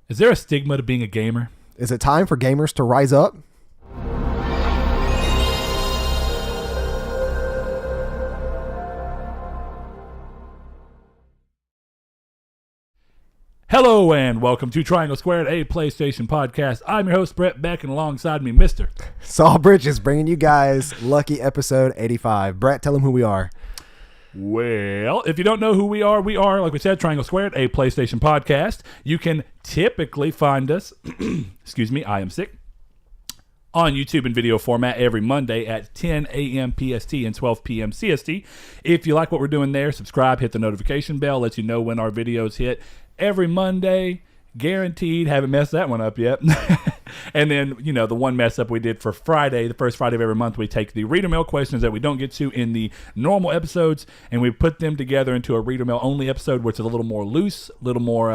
Is there a stigma to being a gamer? Is it time for gamers to rise up? Hello and welcome to Triangle Squared, a PlayStation podcast. I'm your host, Brett Beck, and alongside me, Mr. Saul Bridges, bringing you guys lucky episode 85. Brett, tell them who we are. Well, if you don't know who we are, like we said, Triangle Squared, a PlayStation podcast. You can typically find us, excuse me, I am sick, on YouTube in video format every Monday at 10 a.m. PST and 12 p.m. CST. If you like what we're doing there, subscribe, hit the notification bell, lets you know when our videos hit every Monday. Guaranteed. Haven't messed that one up yet. And then, you know, the one mess up we did for Friday, the first Friday of every month, we take the reader mail questions that we don't get to in the normal episodes, and we put them together into a reader mail only episode, which is a little more loose, a little more,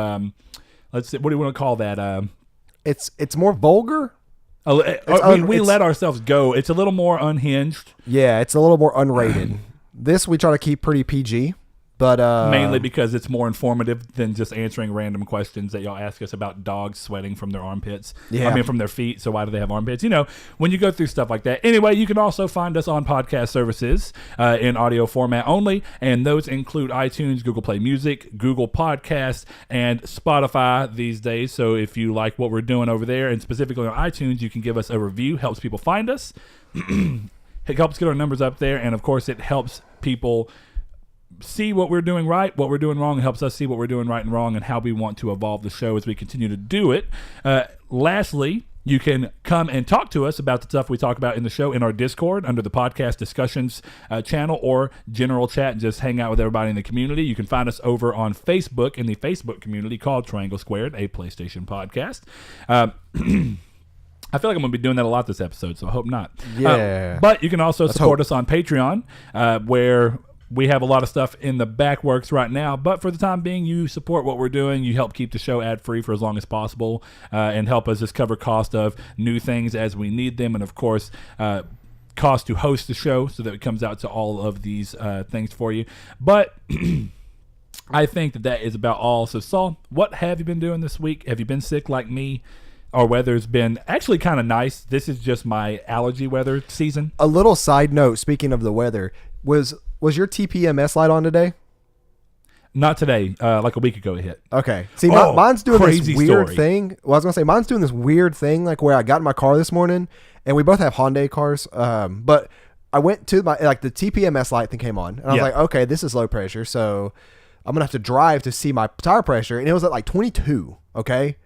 let's see, what do you want to call that? It's more vulgar. We let ourselves go. It's a little more unhinged. Yeah, it's a little more unrated. This we try to keep pretty PG. But mainly because it's more informative than just answering random questions that y'all ask us about dogs sweating from their armpits. Yeah. I mean, from their feet. So why do they have armpits? You know, when you go through stuff like that. Anyway, you can also find us on podcast services in audio format only. And those include iTunes, Google Play Music, Google Podcasts, and Spotify these days. So if you like what we're doing over there, and specifically on iTunes, you can give us a review. Helps people find us. It helps get our numbers up there. And, of course, it helps people see what we're doing right, what we're doing wrong. It helps us see what we're doing right and wrong and how we want to evolve the show as we continue to do it. Lastly, you can come and talk to us about the stuff we talk about in the show in our Discord under the podcast discussions channel or general chat, and just hang out with everybody in the community. You can find us over on Facebook in the Facebook community called Triangle Squared, a PlayStation podcast. I feel like I'm going to be doing that a lot this episode, so I hope not. Yeah. But you can also support us on Patreon, where we have a lot of stuff in the back works right now, but for the time being, you support what we're doing. You help keep the show ad-free for as long as possible, and help us just cover cost of new things as we need them, and of course, cost to host the show so that it comes out to all of these things for you. But I think that is about all. So, Saul, what have you been doing this week? Have you been sick like me? Our weather's been actually kind of nice. This is just my allergy weather season. A little side note, speaking of the weather, was your TPMS light on today? Not today. Like a week ago it hit. Okay. See, mine's doing this weird story. thing. Well, I was going to say, mine's doing this weird thing, like where I got in my car this morning, and we both have Hyundai cars, but I went to the TPMS light thing came on, and I was like, okay, this is low pressure, so I'm going to have to drive to see my tire pressure, and it was at like 22, okay?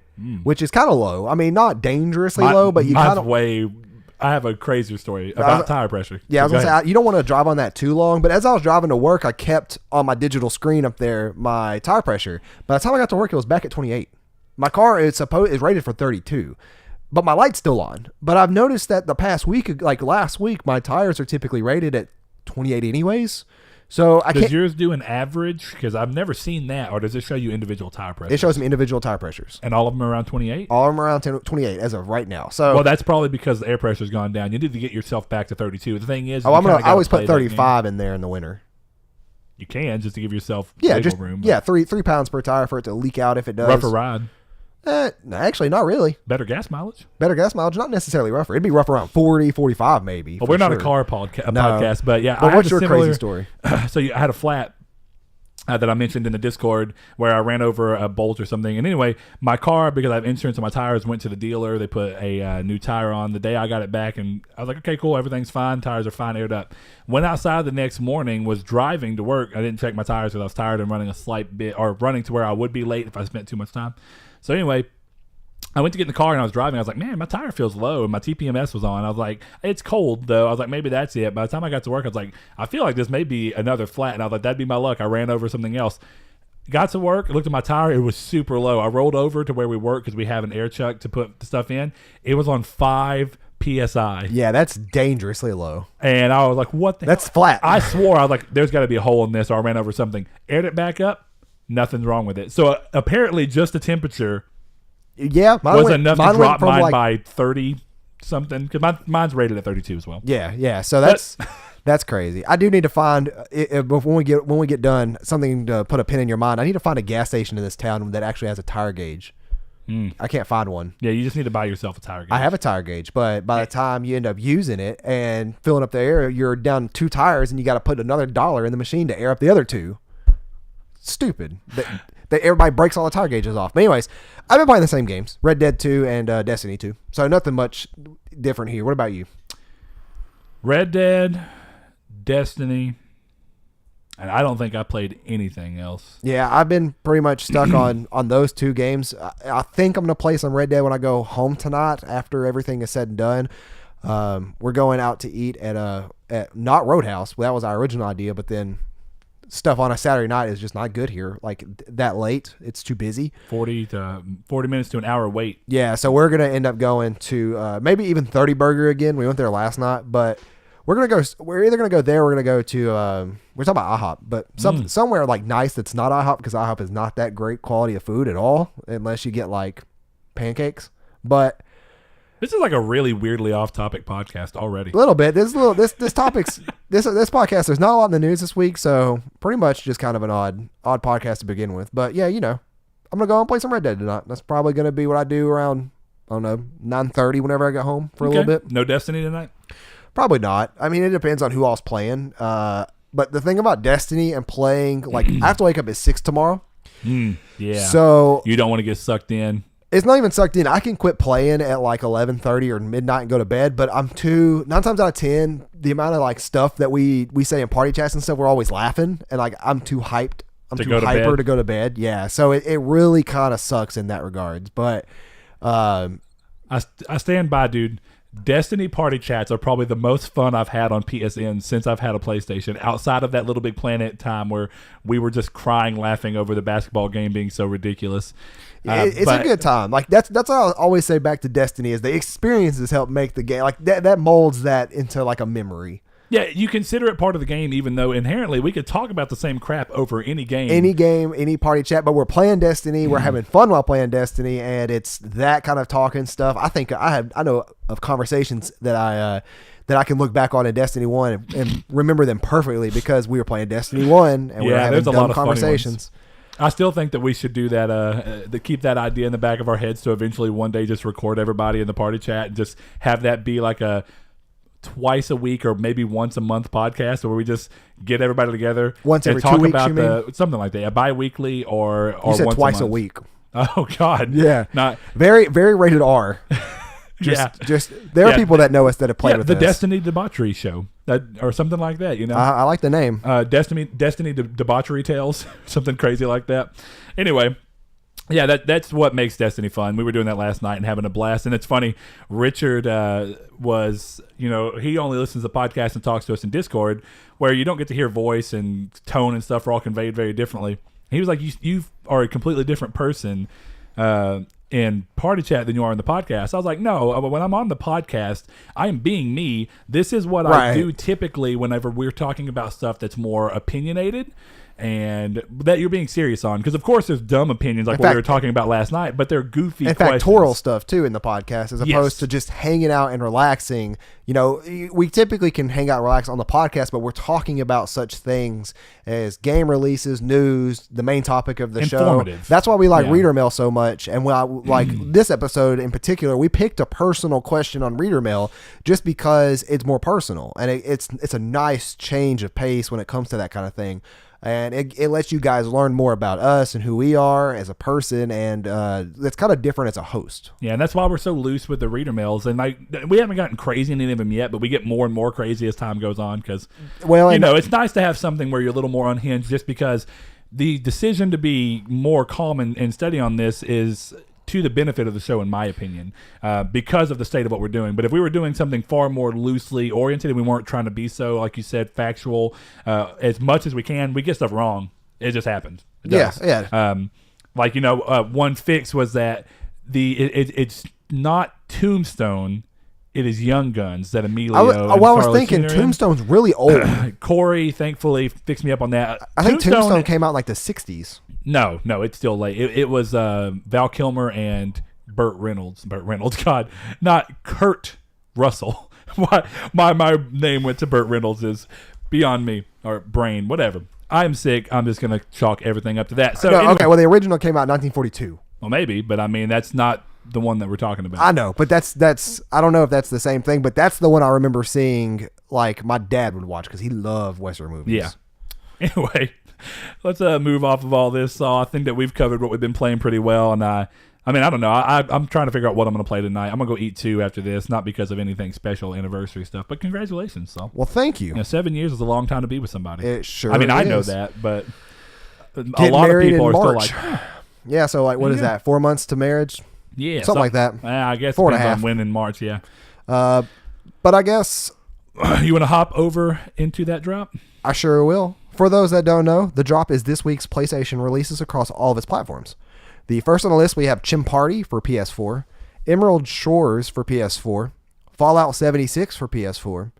Which is kind of low. I mean, not dangerously low, but you kind of... I have a crazier story about tire pressure. Yeah, I was going to say, you don't want to drive on that too long, but as I was driving to work, I kept on my digital screen up there my tire pressure. By the time I got to work, it was back at 28. My car is rated for 32, but my light's still on. But I've noticed that the past week, like last week, my tires are typically rated at 28 anyways. So I can't. Does yours do an average? Because I've never seen that. Or does it show you individual tire pressures? It shows me individual tire pressures. And all of them are around 28? All of them are around 28 as of right now. So, well, that's probably because the air pressure's gone down. You need to get yourself back to 32. The thing is, I always put 35 in there in the winter. You can, just to give yourself wiggle room. Yeah, 3 pounds per tire for it to leak out if it does. Rougher ride. Actually, not really. Better gas mileage? Better gas mileage, not necessarily rougher. It'd be rough around 40, 45 maybe. Well, we're not a car podcast, but yeah. But what's your crazy story? So I had a flat that I mentioned in the Discord where I ran over a bolt or something. And anyway, my car, because I have insurance on my tires, went to the dealer. They put a new tire on the day I got it back. And I was like, okay, cool. Everything's fine. Tires are fine, aired up. Went outside the next morning, was driving to work. I didn't check my tires because I was tired and running a slight bit, or running to where I would be late if I spent too much time. So anyway, I went to get in the car and I was driving. I was like, man, my tire feels low. And my TPMS was on. I was like, it's cold though. I was like, maybe that's it. By the time I got to work, I was like, I feel like this may be another flat. And I was like, that'd be my luck. I ran over something else. Got to work, looked at my tire. It was super low. I rolled over to where we work because we have an air chuck to put the stuff in. It was on 5 PSI. Yeah, that's dangerously low. And I was like, what the That's hell? flat. I swore. I was like, there's got to be a hole in this, or I ran over something. Aired it back up. Nothing's wrong with it. So apparently just the temperature was enough to drop mine by 30 something, because mine's rated at 32 as well. Yeah. So that's crazy. I do need to find, when we get done, something to put a pin in your mind. I need to find a gas station in this town that actually has a tire gauge. I can't find one. Yeah, you just need to buy yourself a tire gauge. I have a tire gauge, but by the time you end up using it and filling up the air, you're down 2 tires, and you got to put another $1 in the machine to air up the other 2. Stupid. Everybody breaks all the tire gauges off. But anyways, I've been playing the same games, Red Dead 2 and Destiny 2. So nothing much different here. What about you? Red Dead, Destiny, and I don't think I played anything else. Yeah, I've been pretty much stuck on those 2 games. I think I'm going to play some Red Dead when I go home tonight after everything is said and done. We're going out to eat at not Roadhouse. Well, that was our original idea, but then stuff on a Saturday night is just not good here. Like that late, it's too busy. 40 minutes to an hour wait. Yeah, so we're going to end up going to maybe even 30 Burger again. We went there last night, but we're either gonna go there or we're gonna go to we're talking about IHOP, but somewhere like nice that's not IHOP, because IHOP is not that great quality of food at all unless you get like pancakes. But this is like a really weirdly off topic podcast already. A little bit. This topics this podcast, there's not a lot in the news this week, so pretty much just kind of an odd podcast to begin with. But yeah, I'm gonna go and play some Red Dead tonight. That's probably gonna be what I do around, I don't know, 9:30 whenever I get home for a little bit. No Destiny tonight? Probably not. I mean, it depends on who all's playing. But the thing about Destiny and playing, like, I have to wake up at 6 tomorrow. Yeah. So you don't want to get sucked in. It's not even sucked in. I can quit playing at like 11:30 or midnight and go to bed, but 9 times out of 10, the amount of like stuff that we say in party chats and stuff, we're always laughing, and like I'm too hyped. I'm too hyper to go to bed. Yeah. So it really kind of sucks in that regards. But I stand by, dude. Destiny party chats are probably the most fun I've had on PSN since I've had a PlayStation, outside of that Little Big Planet time where we were just crying laughing over the basketball game being so ridiculous. It's a good time. Like that's what I always say back to Destiny is the experiences help make the game. Like that molds that into like a memory. Yeah, you consider it part of the game, even though inherently we could talk about the same crap over any game. Any game, any party chat, but we're playing Destiny. We're having fun while playing Destiny, and it's that kind of talking stuff. I think I know of conversations that I can look back on in Destiny 1 and remember them perfectly because we were playing Destiny 1 and we were having dumb conversations. I still think that we should do that, to keep that idea in the back of our heads, so eventually one day just record everybody in the party chat and just have that be like a twice a week or maybe once a month podcast where we just get everybody together once every talk 2 weeks, about something like that, bi-weekly or you said once twice a week. Oh God, yeah, not very very rated R. Just there are people that know us that have played with the us. Destiny Debauchery Show or something like that. I like the name. Destiny Debauchery Tales, something crazy like that. Anyway. Yeah, that's what makes Destiny fun. We were doing that last night and having a blast. And it's funny, Richard was, he only listens to the podcast and talks to us in Discord, where you don't get to hear voice and tone and stuff are all conveyed very differently. He was like, you are a completely different person in party chat than you are in the podcast. I was like, no, when I'm on the podcast, I am being me. This is what I do typically whenever we're talking about stuff that's more opinionated and that you're being serious on, because of course there's dumb opinions like what we were talking about last night, but they're goofy questions. Factorial stuff too in the podcast, as opposed to just hanging out and relaxing. We typically can hang out and relax on the podcast, but we're talking about such things as game releases, news, the main topic of the show. That's why we like reader mail so much. And when I like this episode in particular, we picked a personal question on reader mail just because it's more personal, and it's a nice change of pace when it comes to that kind of thing. And it lets you guys learn more about us and who we are as a person, and it's kind of different as a host. Yeah, and that's why we're so loose with the reader mails. And we haven't gotten crazy in any of them yet, but we get more and more crazy as time goes on because, it's nice to have something where you're a little more unhinged, just because the decision to be more calm and steady on this is to the benefit of the show, in my opinion, because of the state of what we're doing. But if we were doing something far more loosely oriented and we weren't trying to be so, like you said, factual as much as we can, we get stuff wrong. It just happens. It does. Yeah. One fix was that it's not Tombstone. It is Young Guns that Emilio. I was thinking Tombstone's really old. Corey, thankfully, fixed me up on that. I think Tombstone came out in like the 60s. No, it's still late. It was Val Kilmer and Burt Reynolds. God, not Kurt Russell. My name went to Burt Reynolds is beyond me, or brain, whatever. I'm sick. I'm just gonna chalk everything up to that. So okay. Well, the original came out in 1942. Well, maybe, but I mean, that's not the one that we're talking about. I know, but that's I don't know if that's the same thing, but that's the one I remember seeing. Like my dad would watch because he loved Western movies. Yeah. Anyway, let's move off of all this. So I think that we've covered what we've been playing pretty well, and I mean, I don't know. I'm trying to figure out what I'm going to play tonight. I'm going to go eat 2 after this, not because of anything special anniversary stuff, but congratulations. So, well, thank you. 7 years is a long time to be with somebody. It sure. I mean, is. I know that, but Getting a lot of married people in are March. still like, yeah. So like, what is that? 4 months to marriage? yeah, something like that. I guess 4.5. depends on when in March. Yeah. But I guess You want to hop over into that drop? I sure will. For those that don't know, the drop is this week's PlayStation releases across all of its platforms. The first on the list, we have Chim Party for PS4, Emerald Shores for PS4, Fallout 76 for PS4,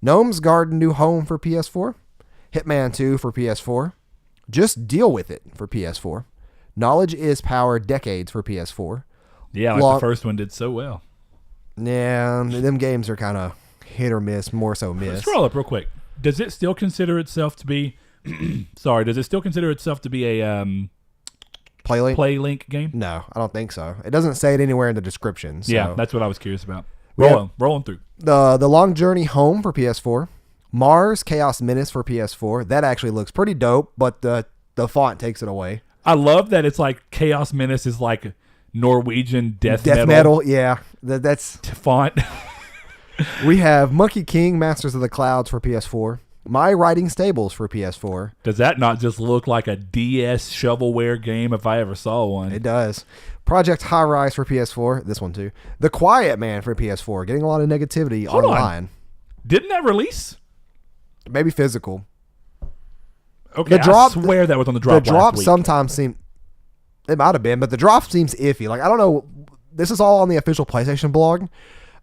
Gnome's Garden New Home for PS4, Hitman 2 for PS4, Just Deal With It for PS4, Knowledge is Power Decades for PS4. Yeah, like the first one did so well. Yeah, them games are kind of hit or miss, more so miss. Scroll up real quick. Does it still consider itself to be does it still consider itself to be a PlayLink game? No, I don't think so. It doesn't say it anywhere in the description. So. Yeah, that's what I was curious about. Rolling through. The Long Journey Home for PS4, Mars Chaos Menace for PS4. That actually looks pretty dope, but the font takes it away. I love that it's like Chaos Menace is like Norwegian death metal. Yeah, that's font. We have Monkey King Masters of the Clouds for PS4. My Riding Stables for PS4. Does that not just look like a DS shovelware game if I ever saw one? It does. Project High Rise for PS4. This one too. The Quiet Man for PS4. Getting a lot of negativity online. Didn't that release? Maybe physical. Okay, I swear that was on the drop. The drop last week. sometimes seemed. It might have been, but the drop seems iffy. Like I don't know. This is all on the official PlayStation blog,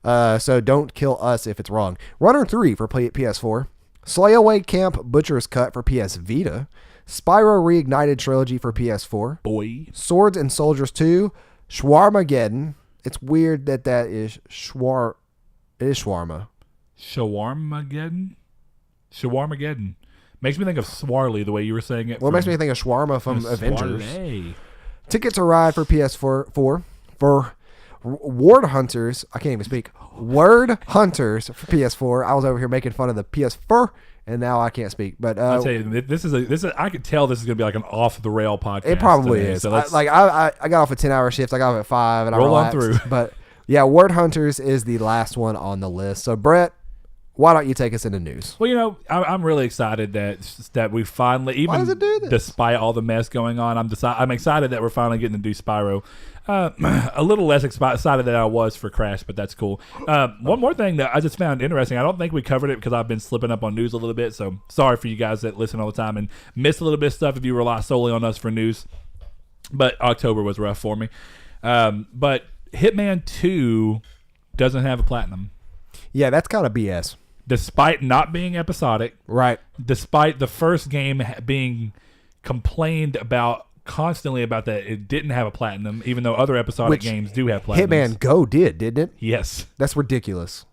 so don't kill us if it's wrong. Runner 3 for PS4. Slayaway Camp Butcher's Cut for PS Vita. Spyro Reignited Trilogy for PS4. Boy. Swords and Soldiers 2. Shawarmageddon. It's weird that is It is shawarma. Shawarmageddon. Makes me think of Swarley the way you were saying it. Well, it makes me think of shawarma from Avengers. Swarley. Ticket to Ride for PS4 for Ward Hunters. I can't even speak. Word Hunters for PS4. I was over here making fun of the PS4, and now I can't speak. But I'll tell you, this is. I could tell this is going to be like an off the rail podcast. It probably today, is. So I got off a 10-hour shift. I got off at 5, and I relaxed. Roll on through. But yeah, Word Hunters is the last one on the list. So Brett, why don't you take us into news? Well, I'm really excited that we finally, even why does it do this? Despite all the mess going on, I'm excited that we're finally getting to do Spyro. A little less excited than I was for Crash, but that's cool. One more thing that I just found interesting. I don't think we covered it because I've been slipping up on news a little bit. So sorry for you guys that listen all the time and miss a little bit of stuff if you rely solely on us for news. But October was rough for me. But Hitman 2 doesn't have a platinum. Yeah, that's kind of BS. Despite not being episodic. Right. Despite the first game being complained about constantly about that it didn't have a platinum, even though other episodic games do have platinums. Hitman Go didn't it? Yes. That's ridiculous.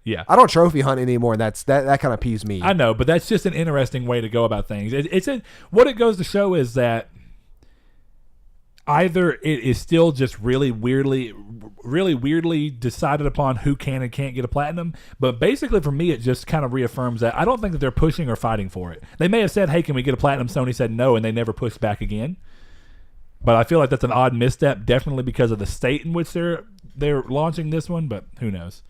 Yeah. I don't trophy hunt anymore, and that kind of peeves me. I know, but that's just an interesting way to go about things. What it goes to show is that either it is still just really weirdly decided upon who can and can't get a platinum, but basically for me it just kind of reaffirms that I don't think that they're pushing or fighting for it. They may have said, hey, can we get a platinum? Sony said no, and they never pushed back again. But I feel like that's an odd misstep, definitely because of the state in which they're launching this one, but who knows.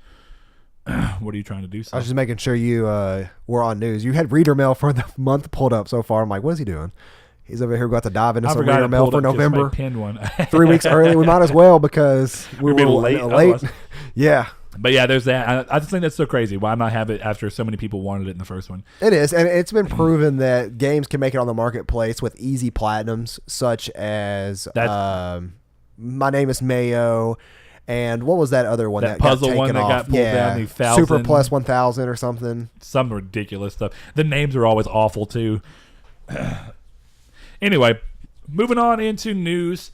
What are you trying to do? I was just making sure you were on news. You had reader mail for the month pulled up so far. I'm like, what is he doing? He's over here about to dive into some reader mail for November. 3 weeks early. We might as well because we were late. Yeah. But yeah, there's that. I just think that's so crazy. Why not have it after so many people wanted it in the first one? It is, and it's been proven that games can make it on the marketplace with easy platinums, such as My Name is Mayo, and what was that other one? That puzzle one that got pulled down, the 1,000. Super Plus 1,000 or something. Some ridiculous stuff. The names are always awful too. Anyway, moving on into news.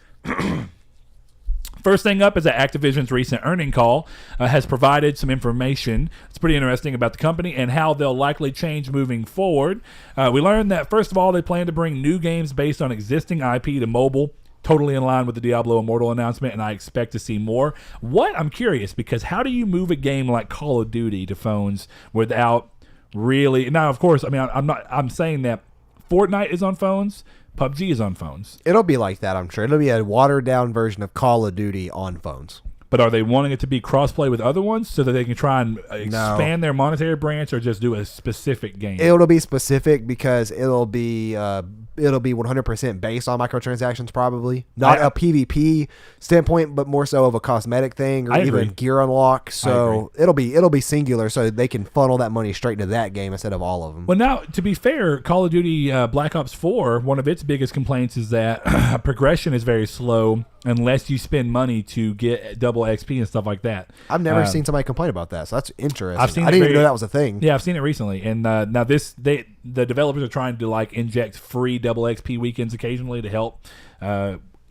First thing up is that Activision's recent earning call has provided some information. It's pretty interesting about the company and how they'll likely change moving forward. We learned that, first of all, they plan to bring new games based on existing IP to mobile, totally in line with the Diablo Immortal announcement, and I expect to see more. I'm curious, because how do you move a game like Call of Duty to phones without really? Now, of course, I mean, I'm saying that Fortnite is on phones, PUBG is on phones. It'll be like that, I'm sure. It'll be a watered-down version of Call of Duty on phones. But are they wanting it to be cross-play with other ones so that they can try and expand their monetary branch, or just do a specific game? It'll be specific because it'll be 100% based on microtransactions, probably. Not a PvP standpoint, but more so of a cosmetic thing or even gear unlock. So it'll be singular, so they can funnel that money straight to that game instead of all of them. Well, now, to be fair, Call of Duty Black Ops 4, one of its biggest complaints is that progression is very slow unless you spend money to get double XP and stuff like that. I've never seen somebody complain about that, so that's interesting. I didn't even know that was a thing. Yeah, I've seen it recently. And now the developers are trying to like inject free double XP weekends occasionally to help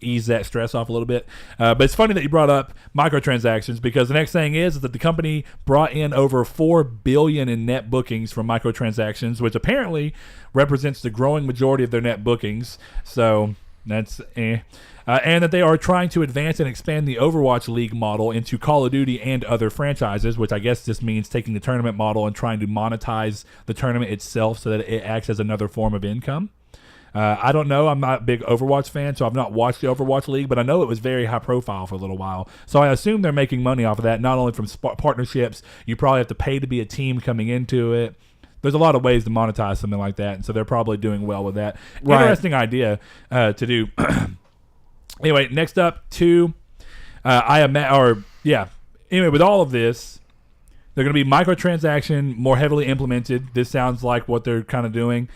ease that stress off a little bit. But it's funny that you brought up microtransactions, because the next thing is that the company brought in over $4 billion in net bookings from microtransactions, which apparently represents the growing majority of their net bookings. So that's and that they are trying to advance and expand the Overwatch League model into Call of Duty and other franchises, which I guess this means taking the tournament model and trying to monetize the tournament itself so that it acts as another form of income. I don't know. I'm not a big Overwatch fan, so I've not watched the Overwatch League, but I know it was very high profile for a little while. So I assume they're making money off of that, not only from partnerships. You probably have to pay to be a team coming into it. There's a lot of ways to monetize something like that, and so they're probably doing well with that. Right. Interesting idea to do. Anyway, next up anyway, with all of this, they're going to be microtransaction more heavily implemented. This sounds like what they're kind of doing.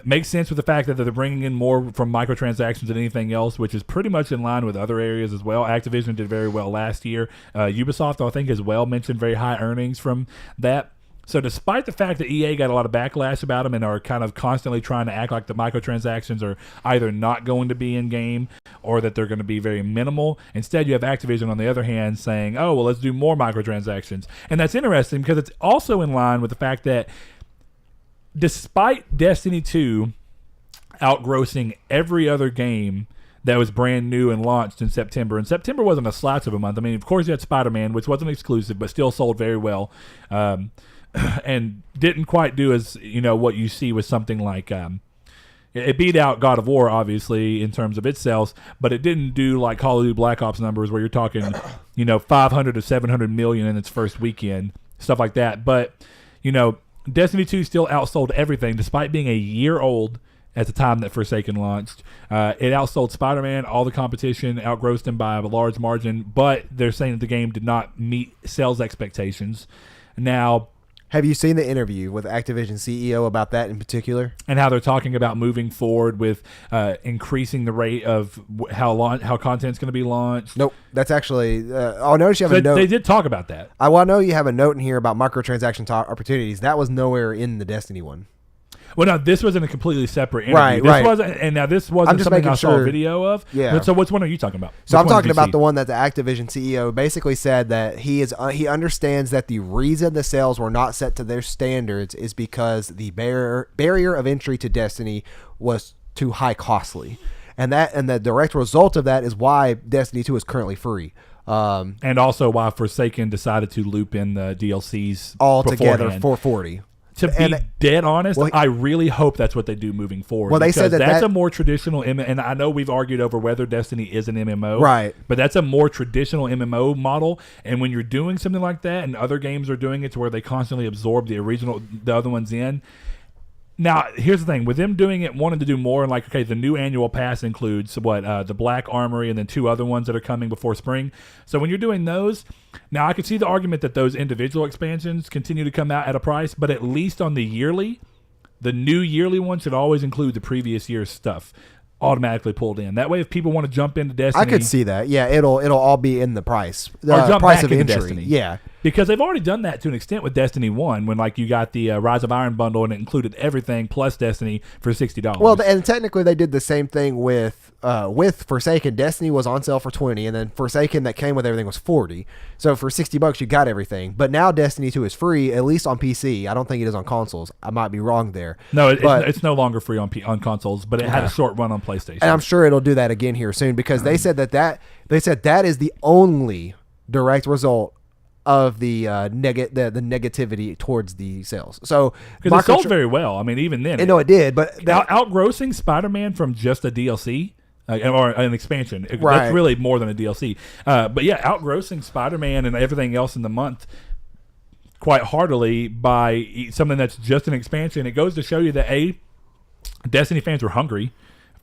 Makes sense with the fact that they're bringing in more from microtransactions than anything else, which is pretty much in line with other areas as well. Activision did very well last year. Ubisoft, I think, as well mentioned very high earnings from that. So despite the fact that EA got a lot of backlash about them and are kind of constantly trying to act like the microtransactions are either not going to be in-game or that they're going to be very minimal, instead you have Activision on the other hand saying, oh, well, let's do more microtransactions. And that's interesting because it's also in line with the fact that despite Destiny 2 outgrossing every other game that was brand new and launched in September. And September wasn't a slouch of a month. I mean, of course, you had Spider-Man, which wasn't exclusive, but still sold very well. And didn't quite do as, what you see with something like... it beat out God of War, obviously, in terms of its sales, but it didn't do like Call of Duty Black Ops numbers where you're talking, 500 to 700 million in its first weekend, stuff like that. But, Destiny 2 still outsold everything, despite being a year old at the time that Forsaken launched. It outsold Spider-Man, all the competition, outgrossed him by a large margin, but they're saying that the game did not meet sales expectations. Now... Have you seen the interview with Activision CEO about that in particular? And how they're talking about moving forward with increasing the rate of how content's going to be launched? Nope. That's actually... I'll notice you have a note. They did talk about that. I know you have a note in here about microtransaction opportunities. That was nowhere in the Destiny one. Well, no, this was in a completely separate interview. Right. This wasn't something I saw a video of. Yeah. So which one are you talking about? So I'm talking about the one that the Activision CEO basically said that he understands that the reason the sales were not set to their standards is because the barrier of entry to Destiny was too high costly. And the direct result of that is why Destiny 2 is currently free. And also why Forsaken decided to loop in the DLCs all together for $40. To be dead honest, I really hope that's what they do moving forward. Well, they said that's a more traditional and I know we've argued over whether Destiny is an MMO, right? But that's a more traditional MMO model. And when you're doing something like that, and other games are doing it to where they constantly absorb the other ones in. Now, here's the thing. With them doing it, wanting to do more, and like, okay, the new annual pass includes the Black Armory and then 2 other ones that are coming before spring. So when you're doing those, now I can see the argument that those individual expansions continue to come out at a price, but at least on the new yearly one should always include the previous year's stuff automatically pulled in. That way, if people want to jump into Destiny, I could see that. Yeah, it'll all be in the price. Or jump price back of into entry. Destiny. Yeah. Because they've already done that to an extent with Destiny 1 when like you got the Rise of Iron bundle and it included everything plus Destiny for $60. Well, and technically they did the same thing with Forsaken. Destiny was on sale for $20, and then Forsaken that came with everything was $40. So for $60 you got everything. But now Destiny 2 is free, at least on PC. I don't think it is on consoles. I might be wrong there. No, it's no longer free on consoles, but it had a short run on PlayStation. And I'm sure it'll do that again here soon because they said that is the only direct result of the negativity towards the sales. So because it sold very well. I mean, even then, it did. But outgrossing Spider-Man from just a DLC or an expansion. Right. That's really more than a DLC. But yeah, outgrossing Spider-Man and everything else in the month quite heartily by something that's just an expansion. It goes to show you that Destiny fans were hungry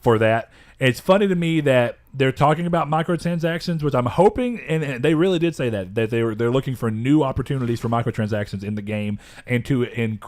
for that. It's funny to me that they're talking about microtransactions, which I'm hoping, and they really did say that they're looking for new opportunities for microtransactions in the game, and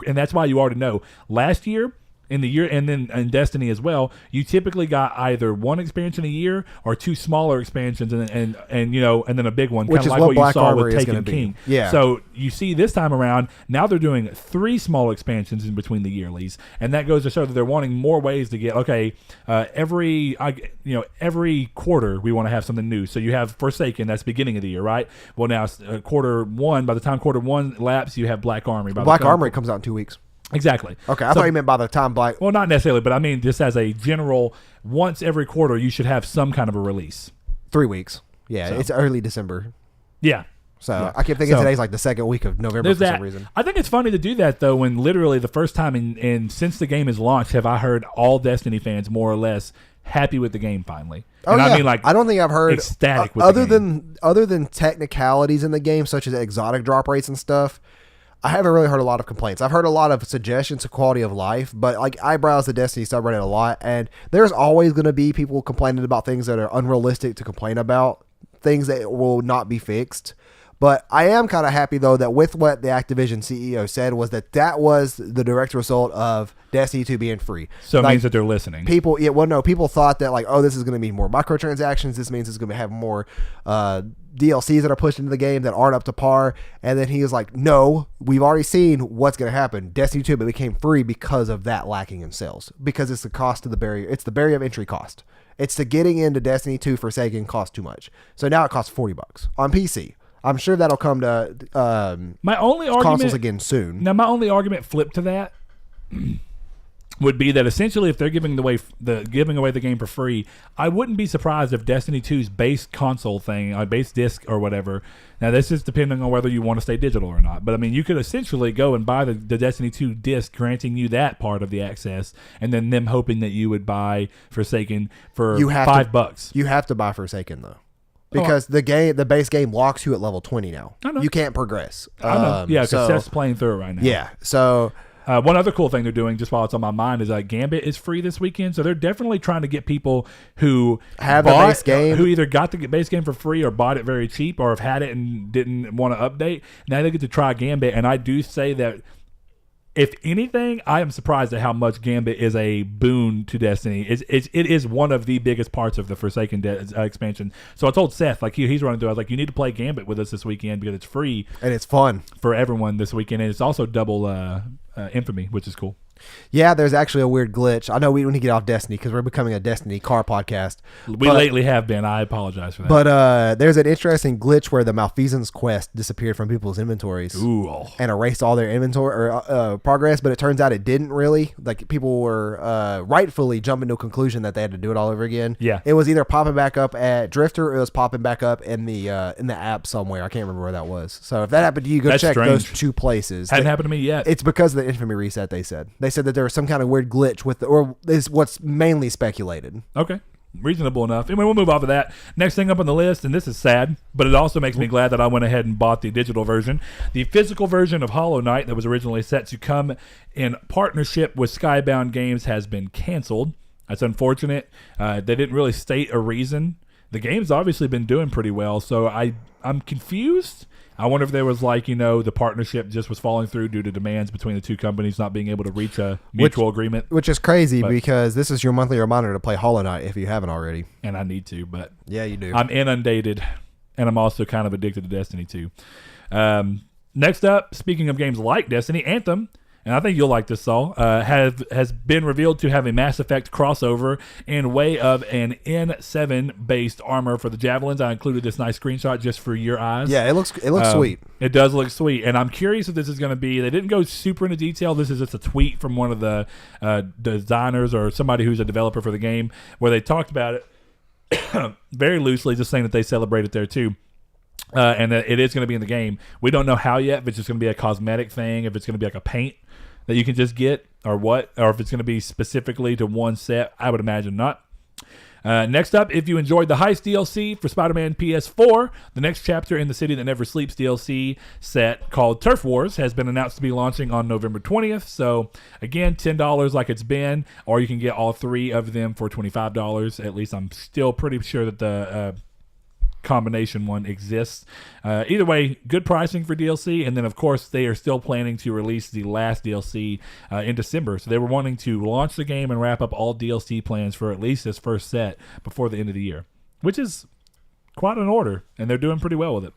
that's why you already know last year. In the year, and then in Destiny as well, you typically got either one expansion a year or two smaller expansions, and then a big one, kind of like what you saw with Taken King. Yeah. So you see this time around, now they're doing 3 small expansions in between the yearlies, and that goes to show that they're wanting more ways to get. Okay, every quarter we want to have something new. So you have Forsaken, that's beginning of the year, right? Well, now quarter one. By the time quarter one laps, you have Black Armory. Black Armory comes out in 2 weeks. Exactly. Okay, I thought you meant by the time Black... Well, not necessarily, but I mean just as a general, once every quarter you should have some kind of a release. 3 weeks. Yeah, it's early December. Yeah. So I keep thinking today's like the second week of November for some reason. I think it's funny to do that, though, when literally the first time in since the game is launched have I heard all Destiny fans more or less happy with the game finally. And I mean, like, I don't think I've heard ecstatic with other than technicalities in the game, such as exotic drop rates and stuff. I haven't really heard a lot of complaints. I've heard a lot of suggestions to quality of life, but like I browse the Destiny subreddit a lot, and there's always going to be people complaining about things that are unrealistic to complain about, things that will not be fixed. But I am kind of happy, though, that with what the Activision CEO said was that was the direct result of Destiny 2 being free. So it means that they're listening. People thought that, like, oh, this is going to mean more microtransactions. This means it's going to have more DLCs that are pushed into the game that aren't up to par. And then he was like, no, we've already seen what's going to happen. Destiny 2 became free because of that lacking in sales. Because it's the cost of the barrier. It's the barrier of entry cost. It's the getting into Destiny 2 Forsaken cost too much. So now it costs $40 on PC. I'm sure that'll come to my only argument, consoles again soon. Now, my only argument flipped to that would be that essentially if they're giving away the game for free, I wouldn't be surprised if Destiny 2's base console thing, base disc or whatever. Now, this is depending on whether you want to stay digital or not. But, I mean, you could essentially go and buy the Destiny 2 disc, granting you that part of the access, and then them hoping that you would buy Forsaken for $5. You have to buy Forsaken, though. Because the base game locks you at level 20 now. I know. You can't progress. I know. Yeah, because Seth's playing through it right now. Yeah. So one other cool thing they're doing, just while it's on my mind, is Gambit is free this weekend. So they're definitely trying to get people who have the base game, who either got the base game for free or bought it very cheap, or have had it and didn't want to update. Now they get to try Gambit, and I do say that. If anything, I am surprised at how much Gambit is a boon to Destiny. It is one of the biggest parts of the Forsaken expansion. So I told Seth, like he's running through, I was like, you need to play Gambit with us this weekend because it's free. And it's fun. For everyone this weekend. And it's also double infamy, which is cool. Yeah, there's actually a weird glitch. I know we need to get off Destiny because we're becoming a Destiny car podcast. We lately have been. I apologize for that. But there's an interesting glitch where the Malfeasance quest disappeared from people's inventories. And erased all their inventory or progress, but it turns out it didn't really. Like, people were rightfully jumping to a conclusion that they had to do it all over again. Yeah. It was either popping back up at Drifter or it was popping back up in the app somewhere. I can't remember where that was. So if that happened to you, go check those 2 places. Hadn't happened to me yet. It's because of the infamy reset, they said. They said that there was some kind of weird glitch or is what's mainly speculated. Okay. Reasonable enough. Anyway, we'll move off of that. Next thing up on the list, and this is sad, but it also makes me glad that I went ahead and bought the digital version. The physical version of Hollow Knight that was originally set to come in partnership with Skybound Games has been canceled. That's unfortunate. They didn't really state a reason. The game's obviously been doing pretty well, so I'm confused. I wonder if there was the partnership just was falling through due to demands between the 2 companies not being able to reach a mutual agreement. Which is crazy because this is your monthly reminder to play Hollow Knight if you haven't already. And I need to, but yeah, you do. I'm inundated and I'm also kind of addicted to Destiny 2. Next up, speaking of games like Destiny, Anthem, and I think you'll like this, Saul, has been revealed to have a Mass Effect crossover in way of an N7-based armor for the Javelins. I included this nice screenshot just for your eyes. Yeah, it looks sweet. It does look sweet, and I'm curious if this is going to be. They didn't go super into detail. This is just a tweet from one of the designers or somebody who's a developer for the game where they talked about it very loosely, just saying that they celebrate it there too. And that it is going to be in the game. We don't know how yet, if it's just going to be a cosmetic thing, if it's going to be like a paint that you can just get, or what, or if it's going to be specifically to one set. I would imagine not. Next up, if you enjoyed the Heist DLC for Spider-Man PS4, the next chapter in the City That Never Sleeps DLC set called Turf Wars has been announced to be launching on November 20th. So, again, $10 like it's been, or you can get all three of them for $25. At least I'm still pretty sure that the combination one exists. Either way, good pricing for DLC, and then of course they are still planning to release the last DLC in December. So they were wanting to launch the game and wrap up all DLC plans for at least this first set before the end of the year, which is quite an order, and they're doing pretty well with it.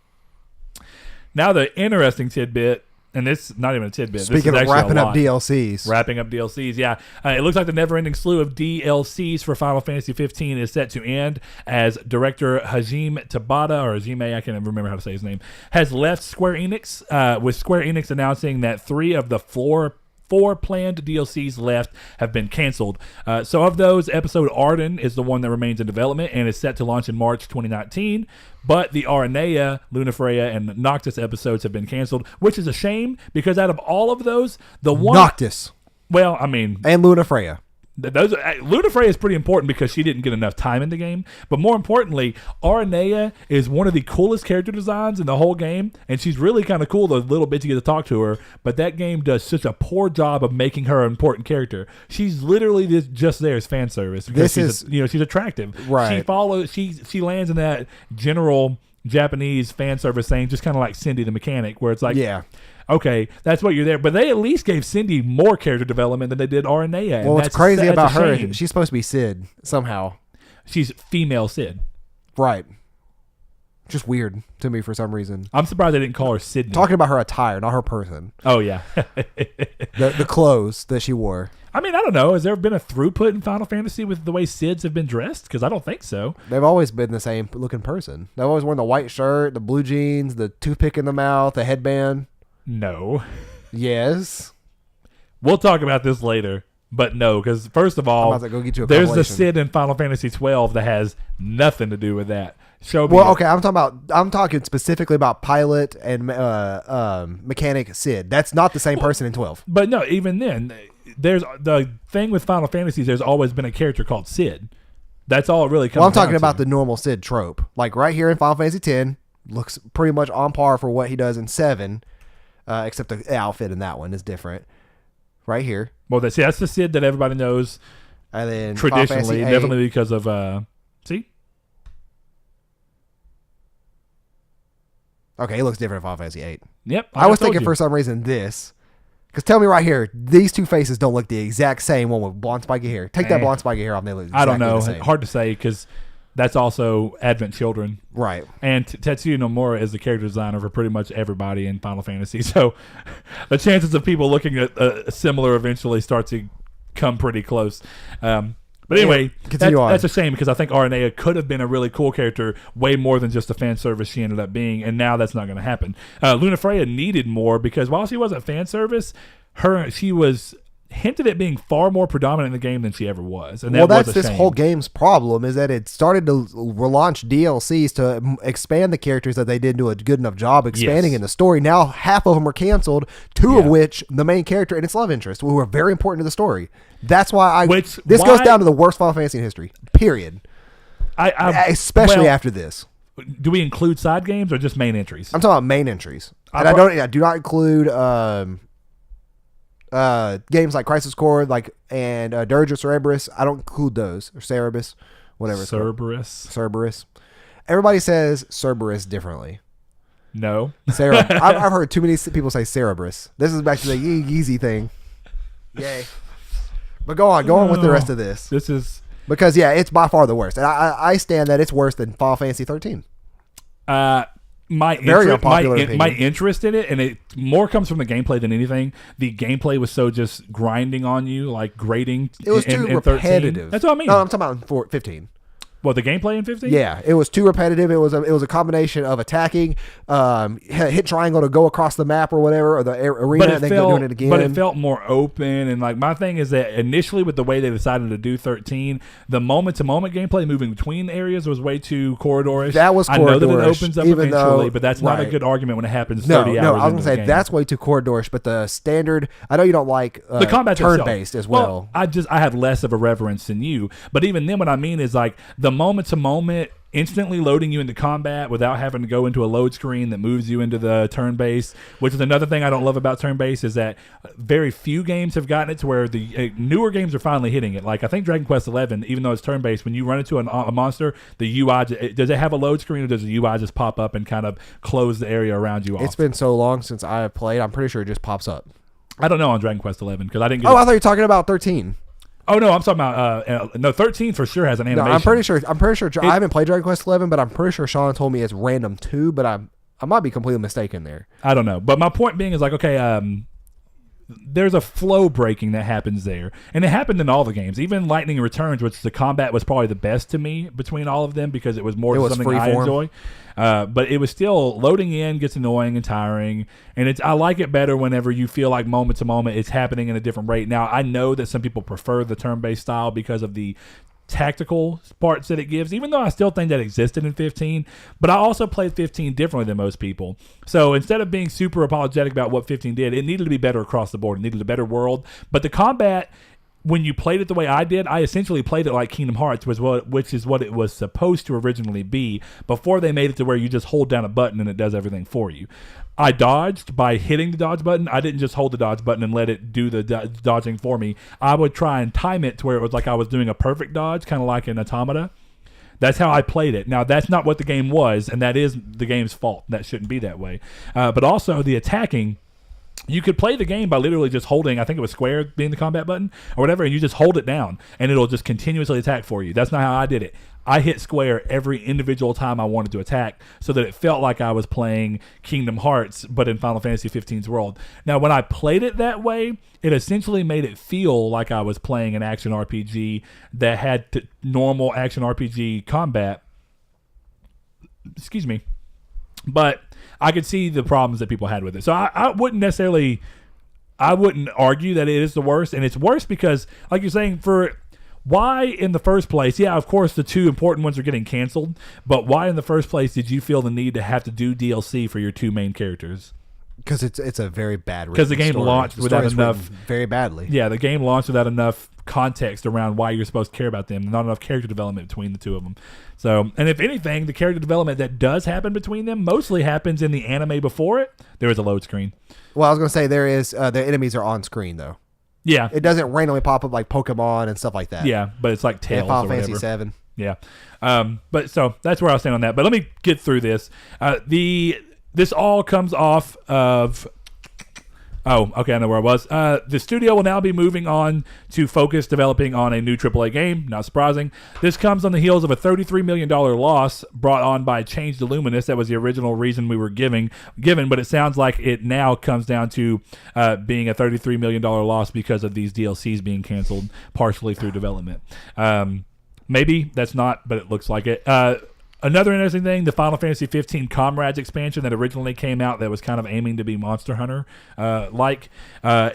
Now the interesting tidbit, and this not even a tidbit. Speaking this is of wrapping up DLCs, yeah. It looks like the never-ending slew of DLCs for Final Fantasy 15 is set to end as director Hajime Tabata, or Hajime, I can't remember how to say his name, has left Square Enix, with Square Enix announcing that 3 of the four planned DLCs left have been canceled. So of those, episode Arden is the one that remains in development and is set to launch in March 2019. But the Aranea, Lunafreya, and Noctis episodes have been canceled, which is a shame because out of all of those, the one... Noctis. Well, I mean... And Lunafreya. Lunafreya is pretty important because she didn't get enough time in the game. But more importantly, Aranea is one of the coolest character designs in the whole game, and she's really kind of cool the little bit you get to talk to her. But that game does such a poor job of making her an important character. She's literally just there as fan service because she's attractive. Right. She lands in that general Japanese fan service thing, just kind of like Cindy the mechanic, where it's like, yeah. Okay, that's what you're there. But they at least gave Cindy more character development than they did Aranea. Well, what's crazy about her, she's supposed to be Sid somehow. She's female Sid. Right. Just weird to me for some reason. I'm surprised they didn't call her Sydney. Talking about her attire, not her person. Oh, yeah. the clothes that she wore. I mean, I don't know. Has there been a throughput in Final Fantasy with the way Sids have been dressed? Because I don't think so. They've always been the same looking person. They've always worn the white shirt, the blue jeans, the toothpick in the mouth, the headband. No. Yes. We'll talk about this later, but no, because first of all, there's the Sid in Final Fantasy 12 that has nothing to do with that. Okay, I'm talking specifically about pilot and mechanic Sid. That's not the same person in 12. But no, even then, there's the thing with Final Fantasy. There's always been a character called Sid. That's all it really comes. Well, I'm talking about the normal Sid trope. Like right here in Final Fantasy 10, looks pretty much on par for what he does in 7. Except the outfit in that one is different. Right here. Well, that's the Sid that everybody knows. And then traditionally, definitely because of see. Okay, he looks different in Final Fantasy 8. Yep. I was thinking for some reason this. Because tell me right here, these two faces don't look the exact same. One with blonde spiky hair. Take that blonde spiky hair off, and they look exactly I don't know. The same. Hard to say because that's also Advent Children. Right. And Tetsuya Nomura is the character designer for pretty much everybody in Final Fantasy. So the chances of people looking at similar eventually start to come pretty close. But anyway, that's a shame because I think Aranea could have been a really cool character, way more than just a fan service she ended up being, and now that's not going to happen. Lunafreya needed more because while she wasn't fan service, she was hinted at being far more predominant in the game than she ever was. And that's this whole game's problem is that it started to relaunch DLCs to expand the characters that they didn't do a good enough job expanding in the story. Now half of them are canceled, two of which the main character and its love interest, who are very important to the story. That's why this goes down to the worst Final Fantasy in history. Period. Especially after this. Do we include side games or just main entries? I'm talking about main entries. And I do not include games like Crisis Core and Dirge or Cerberus. I don't include those. Or Cerberus. Whatever. Cerberus. Everybody says Cerberus differently. No. I've heard too many people say Cerberus. This is back to the Yeezy thing. Yay. But go on with the rest of this. Because it's by far the worst. And I stand that it's worse than Final Fantasy 13. My Very unpopular my opinion. interest in it, and it more comes from the gameplay than anything. The gameplay was so just grinding on you, like grating. It was too repetitive. 13. That's what I mean. No, I'm talking about 15. What, the gameplay in 15? Yeah, it was too repetitive. It was a combination of attacking, hit triangle to go across the map or whatever, or the arena, and then doing it again. But it felt more open, and like my thing is that initially with the way they decided to do 13, the moment-to-moment gameplay moving between areas was way too corridorish. That was corridorish. I know that it opens up eventually, though, but that's not a good argument when it happens 30 hours. No, I was into gonna say the game. that's way too corridorish. But the standard, I know you don't like the combat turn-based as well. I have less of a reverence than you, but even then, what I mean is like the moment-to-moment. Instantly loading you into combat without having to go into a load screen that moves you into the turn-based, which is another thing I don't love about turn-based, is that very few games have gotten it to where the newer games are finally hitting it. Like I think Dragon Quest 11, even though it's turn-based, when you run into a monster, the UI does it have a load screen, or does the UI just pop up and kind of close the area around you off? It's been so long since I have played. I'm pretty sure it just pops up. I don't know on Dragon Quest 11 because I didn't. I thought you were talking about 13. Oh no, I'm talking about no 13 for sure has an animation. No, I'm pretty sure. I haven't played Dragon Quest 11, but I'm pretty sure Sean told me it's random too. But I might be completely mistaken there. I don't know, but my point being is like, okay, there's a flow breaking that happens there, and it happened in all the games. Even Lightning Returns, which the combat was probably the best to me between all of them because it was more something I enjoy. But it was still loading in gets annoying and tiring, and I like it better whenever you feel like moment to moment it's happening in a different rate. Now I know that some people prefer the turn-based style because of the tactical parts that it gives, even though I still think that existed in 15, but I also played 15 differently than most people. So instead of being super apologetic about what 15 did, it needed to be better across the board. It needed a better world, but the combat, when you played it the way I did, I essentially played it like Kingdom Hearts, which is what it was supposed to originally be before they made it to where you just hold down a button and it does everything for you. I dodged by hitting the dodge button. I didn't just hold the dodge button and let it do the dodging for me. I would try and time it to where it was like I was doing a perfect dodge, kind of like an automata. That's how I played it. Now, that's not what the game was, and that is the game's fault. That shouldn't be that way. But also, the attacking, you could play the game by literally just holding, I think it was square being the combat button or whatever, and you just hold it down, and it'll just continuously attack for you. That's not how I did it. I hit square every individual time I wanted to attack so that it felt like I was playing Kingdom Hearts, but in Final Fantasy XV's world. Now, when I played it that way, it essentially made it feel like I was playing an action RPG that had normal action RPG combat. Excuse me. But I could see the problems that people had with it. So I wouldn't argue that it is the worst. And it's worse because, like you're saying, why in the first place, yeah, of course the two important ones are getting canceled, but why in the first place did you feel the need to have to do DLC for your two main characters? Because it's a very bad. Because the game launched without enough, very badly. Yeah, the game launched without enough context around why you're supposed to care about them. Not enough character development between the two of them. So, and if anything, the character development that does happen between them mostly happens in the anime before it. There is a load screen. Well, I was going to say there is. The enemies are on screen though. Yeah, it doesn't randomly pop up like Pokemon and stuff like that. Yeah, but it's like Tails Final or whatever. Fantasy 7. Yeah, but so that's where I'll stand on that. But let me get through this. This all comes off of. Oh, okay, I know where I was. The studio will now be moving on to focus developing on a new AAA game. Not surprising. This comes on the heels of a $33 million loss brought on by Change to Luminous. That was the original reason we were given, but it sounds like it now comes down to being a $33 million loss because of these DLCs being canceled partially through development. Maybe that's not, but it looks like it. Another interesting thing, the Final Fantasy 15 Comrades expansion that originally came out that was kind of aiming to be Monster Hunter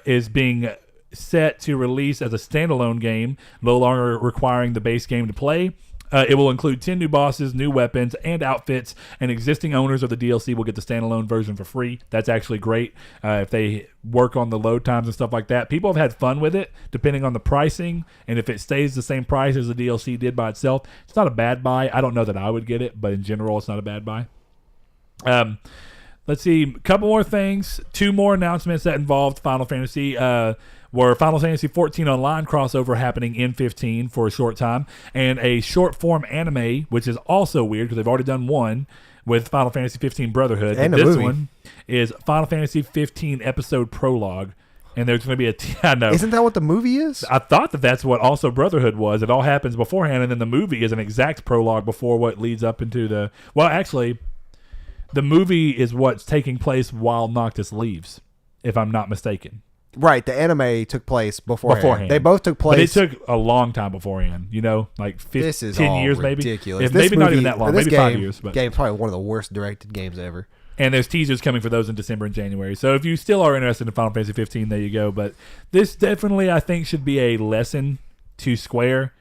is being set to release as a standalone game, no longer requiring the base game to play. It will include 10 new bosses, new weapons, and outfits, and existing owners of the DLC will get the standalone version for free. That's actually great if they work on the load times and stuff like that. People have had fun with it, depending on the pricing, and if it stays the same price as the DLC did by itself, it's not a bad buy. I don't know that I would get it, but in general, it's not a bad buy. Let's see, a couple more things. Two more announcements that involved Final Fantasy. Were Final Fantasy 14 Online crossover happening in 15 for a short time, and a short-form anime, which is also weird because they've already done one with Final Fantasy 15 Brotherhood. And this movie. One is Final Fantasy 15 Episode Prologue, and there's going to be I know. Isn't that what the movie is? I thought that's what also Brotherhood was. It all happens beforehand, and then the movie is an exact prologue before what leads up into the... Well, actually... the movie is what's taking place while Noctis leaves, if I'm not mistaken. Right, the anime took place beforehand. They both took place. But it took a long time beforehand, like 10 years maybe. Ridiculous. Maybe not even that long, maybe 5 years. But game's probably one of the worst directed games ever. And there's teasers coming for those in December and January. So if you still are interested in Final Fantasy 15, there you go. But this definitely, I think, should be a lesson to Square.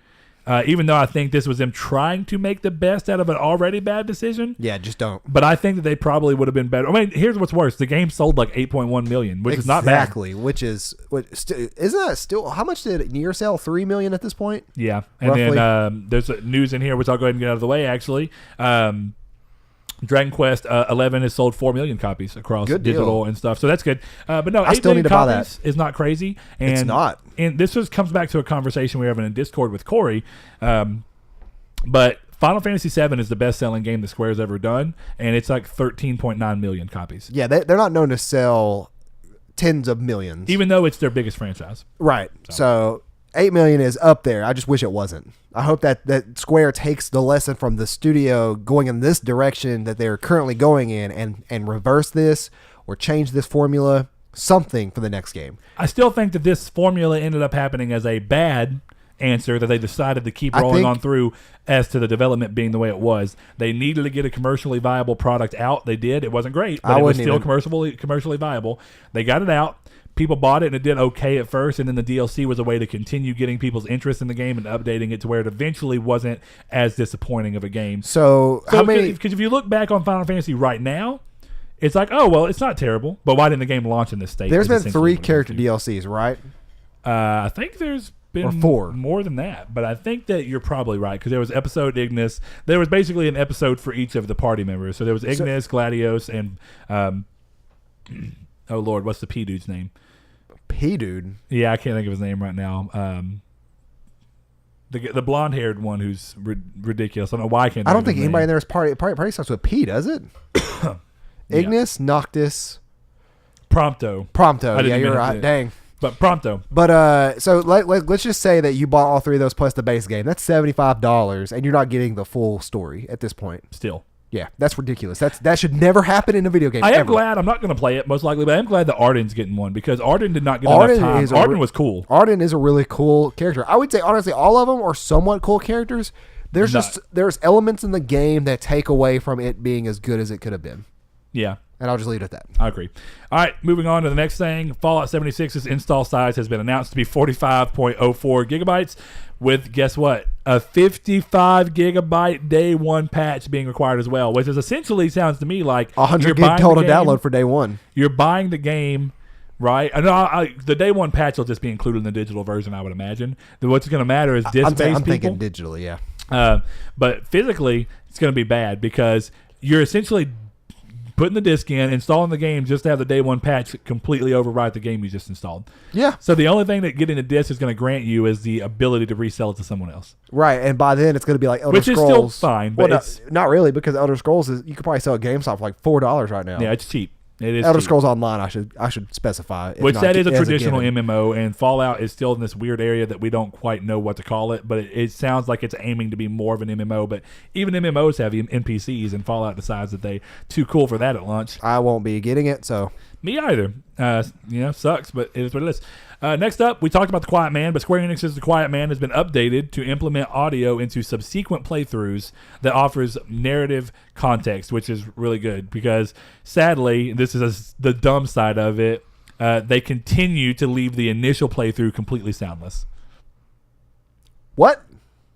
Even though I think this was them trying to make the best out of an already bad decision. Yeah, just don't. But I think that they probably would have been better. I mean, here's what's worse. The game sold like 8.1 million, which is not bad. Exactly, isn't that still, how much did Nier sell? 3 million at this point? Yeah. And roughly. then there's news in here, which I'll go ahead and get out of the way, actually. Dragon Quest 11 has sold 4 million copies across digital and stuff, so that's good. But no, I 8 still million need to buy copies is not crazy. And, it's not. And this comes back to a conversation we were having in Discord with Corey. But Final Fantasy VII is the best-selling game that Square's ever done, and it's like 13.9 million copies. Yeah, they're not known to sell tens of millions. Even though it's their biggest franchise. Right. So 8 million is up there. I just wish it wasn't. I hope that Square takes the lesson from the studio going in this direction that they're currently going in and reverse this or change this formula, something for the next game. I still think that this formula ended up happening as a bad answer that they decided to keep rolling on through as to the development being the way it was. They needed to get a commercially viable product out. They did. It wasn't great, but it was still commercially viable. They got it out. People bought it and it did okay at first, and then the DLC was a way to continue getting people's interest in the game and updating it to where it eventually wasn't as disappointing of a game. So how many? Because if you look back on Final Fantasy right now, it's like, oh well, it's not terrible. But why didn't the game launch in this state? There's been 3 character DLCs, right? I think there's been 4 more than that, but I think that you're probably right because there was episode Ignis. There was basically an episode for each of the party members. So there was Ignis, Gladios, and oh Lord, what's the P dude's name? P dude. Yeah, I can't think of his name right now. The blonde haired one who's ridiculous. I don't know why I can't. I don't think anybody in there is party starts with P, does it? Ignis, Noctis, Prompto. Yeah, you're right. Dang. But Prompto. But so let's just say that you bought all 3 of those plus the base game. That's $75, and you're not getting the full story at this point. Still. Yeah, that's ridiculous. That should never happen in a video game. I am glad. I'm not going to play it most likely, but I am glad that Arden's getting one because Arden did not get enough time. Arden was cool. Arden is a really cool character. I would say honestly, all of them are somewhat cool characters. There's elements in the game that take away from it being as good as it could have been. Yeah. And I'll just leave it at that. I agree. All right, moving on to the next thing. Fallout 76's install size has been announced to be 45.04 gigabytes with, guess what, a 55 gigabyte day one patch being required as well, which is essentially sounds to me like 100 gig total download for day one. You're buying the game, right? The day one patch will just be included in the digital version, I would imagine. What's going to matter is disk-based people. I'm thinking digitally, yeah. But physically, it's going to be bad because you're essentially putting the disc in, installing the game just to have the day one patch completely overwrite the game you just installed. Yeah. So the only thing that getting the disc is going to grant you is the ability to resell it to someone else. Right, and by then it's going to be like Elder Scrolls. Which is still fine, but it's not really because Elder Scrolls you could probably sell at GameStop for like $4 right now. Yeah, it's cheap. It is Elder cheap. Scrolls Online, I should specify. Which that is a traditional MMO, and Fallout is still in this weird area that we don't quite know what to call it, but it sounds like it's aiming to be more of an MMO, but even MMOs have NPCs, and Fallout decides that they're too cool for that at launch. I won't be getting it, so. Me either. Sucks, but it is what it is. Next up, we talked about The Quiet Man, but Square Enix's The Quiet Man has been updated to implement audio into subsequent playthroughs that offers narrative context, which is really good because, sadly, this is the dumb side of it. They continue to leave the initial playthrough completely soundless. What?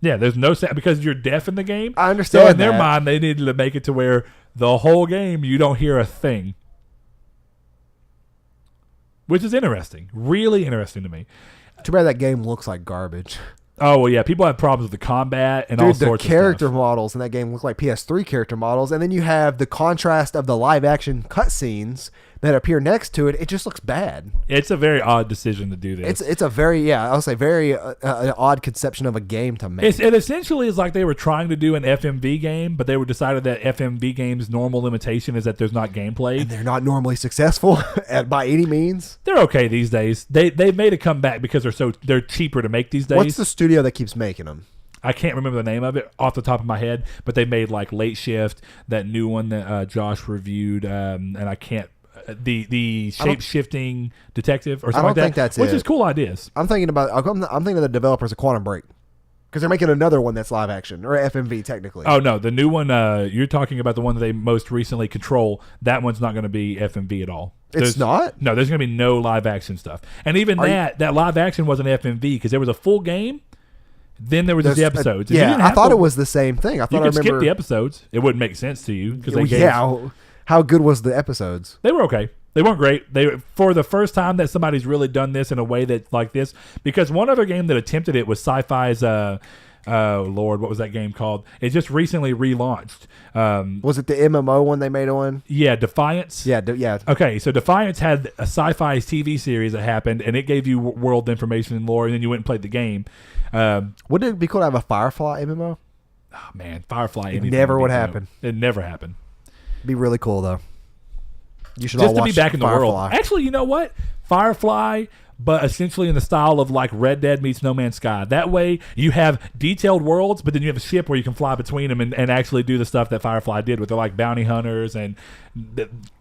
Yeah, there's no sound because you're deaf in the game. I understand. So in their mind, they needed to make it to where the whole game you don't hear a thing. Which is interesting. Really interesting to me. Too bad that game looks like garbage. Oh, well, yeah. People have problems with the combat and all sorts of stuff. The character models in that game look like PS3 character models. And then you have the contrast of the live-action cutscenes that appear next to it. It just looks bad. It's a very odd decision to do this. It's a very, I'll say very an odd conception of a game to make. It essentially is like they were trying to do an FMV game, but they were decided that FMV games' normal limitation is that there's not gameplay. And they're not normally successful by any means. They're okay these days. They've made a comeback because they're cheaper to make these days. What's the studio that keeps making them? I can't remember the name of it off the top of my head, but they made like Late Shift, that new one that Josh reviewed, and I can't. The shape-shifting detective or something like that. I don't think that's which is cool ideas. I'm thinking of the developers of Quantum Break. Because they're making another one that's live action, or FMV technically. Oh, no. The new one, you're talking about the one that they most recently control. That one's not going to be FMV at all. It's not? No, there's going to be no live action stuff. And even that live action wasn't FMV because there was a full game. Then there was just the episodes. I thought it was the same thing. I remember skip the episodes. It wouldn't make sense to you. How good was the episodes? They were okay. They weren't great. They for the first time that somebody's really done this in a way that like this. Because one other game that attempted it was Sci-Fi's. Lord, what was that game called? It just recently relaunched. Was it the MMO one they made on? Yeah, Defiance. Yeah. Okay, so Defiance had a Sci-Fi's TV series that happened, and it gave you world information and lore, and then you went and played the game. Wouldn't it be cool to have a Firefly MMO? Oh man, Firefly. It never would happen. It never happened. Be really cool though. You should just all to watch be back in the Firefly. world. Actually, you know what? Firefly, but essentially in the style of like Red Dead meets No Man's Sky. That way, you have detailed worlds, but then you have a ship where you can fly between them and actually do the stuff that Firefly did with like bounty hunters and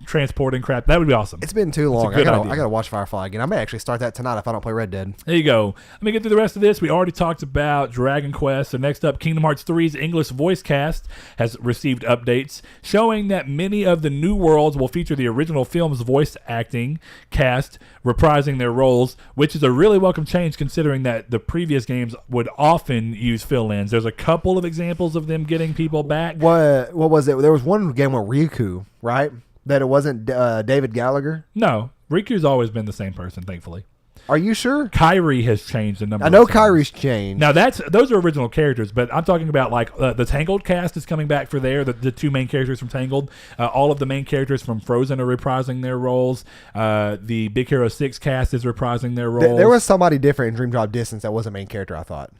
transporting crap. That would be awesome. It's been too long. I gotta watch Firefly again. I may actually start that tonight if I don't play Red Dead. There you go. Let me get through the rest of this. We already talked about Dragon Quest. So next up, Kingdom Hearts 3's English voice cast has received updates showing that many of the new worlds will feature the original film's voice acting cast reprising their roles, which is a really welcome change considering that the previous games would often use fill-ins. There's a couple of examples of them getting people back. What was it? There was one game with Riku, right? That it wasn't David Gallagher? No. Riku's always been the same person, thankfully. Are you sure? Kyrie has changed a number I know Kyrie's changed. Now, those are original characters, but I'm talking about like the Tangled cast is coming back for the two main characters from Tangled. All of the main characters from Frozen are reprising their roles. The Big Hero 6 cast is reprising their roles. There was somebody different in Dream Drop Distance that was a main character, I thought.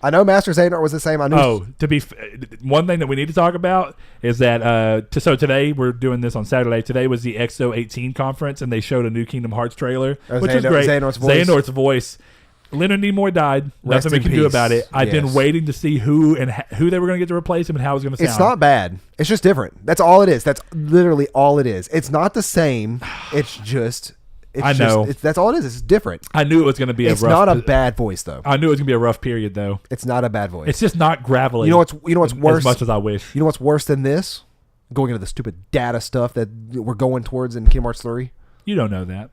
I know Master Xehanort was the same. I knew. One thing that we need to talk about is that so today we're doing this on Saturday. Today was the XO 18 conference, and they showed a new Kingdom Hearts trailer, which was great. Xehanort's voice. Leonard Nimoy died. Nothing we can do about it. I've been waiting to see who they were going to get to replace him and how it was going to sound. It's not bad. It's just different. That's all it is. That's literally all it is. It's not the same. It's just. I know. That's all it is. It's different. I knew it was going to be It's not a bad voice, though. I knew it was going to be a rough period, though. It's not a bad voice. It's just not gravelly. You know what's worse? As much as I wish. You know what's worse than this? Going into the stupid data stuff that we're going towards in Kingdom Hearts 3. You don't know that.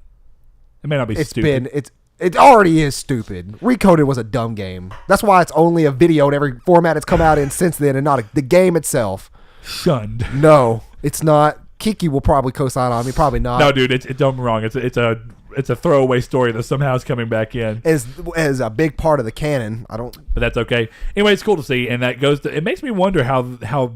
It may not be stupid. It already is stupid. Recoded was a dumb game. That's why it's only a video in every format it's come out in since then and not the game itself. Shunned. No, it's not. Kiki will probably co-sign on me. Probably not. No, dude, don't get me wrong. It's a throwaway story that somehow is coming back in. As a big part of the canon. But that's okay. Anyway, it's cool to see, and that goes to. It makes me wonder how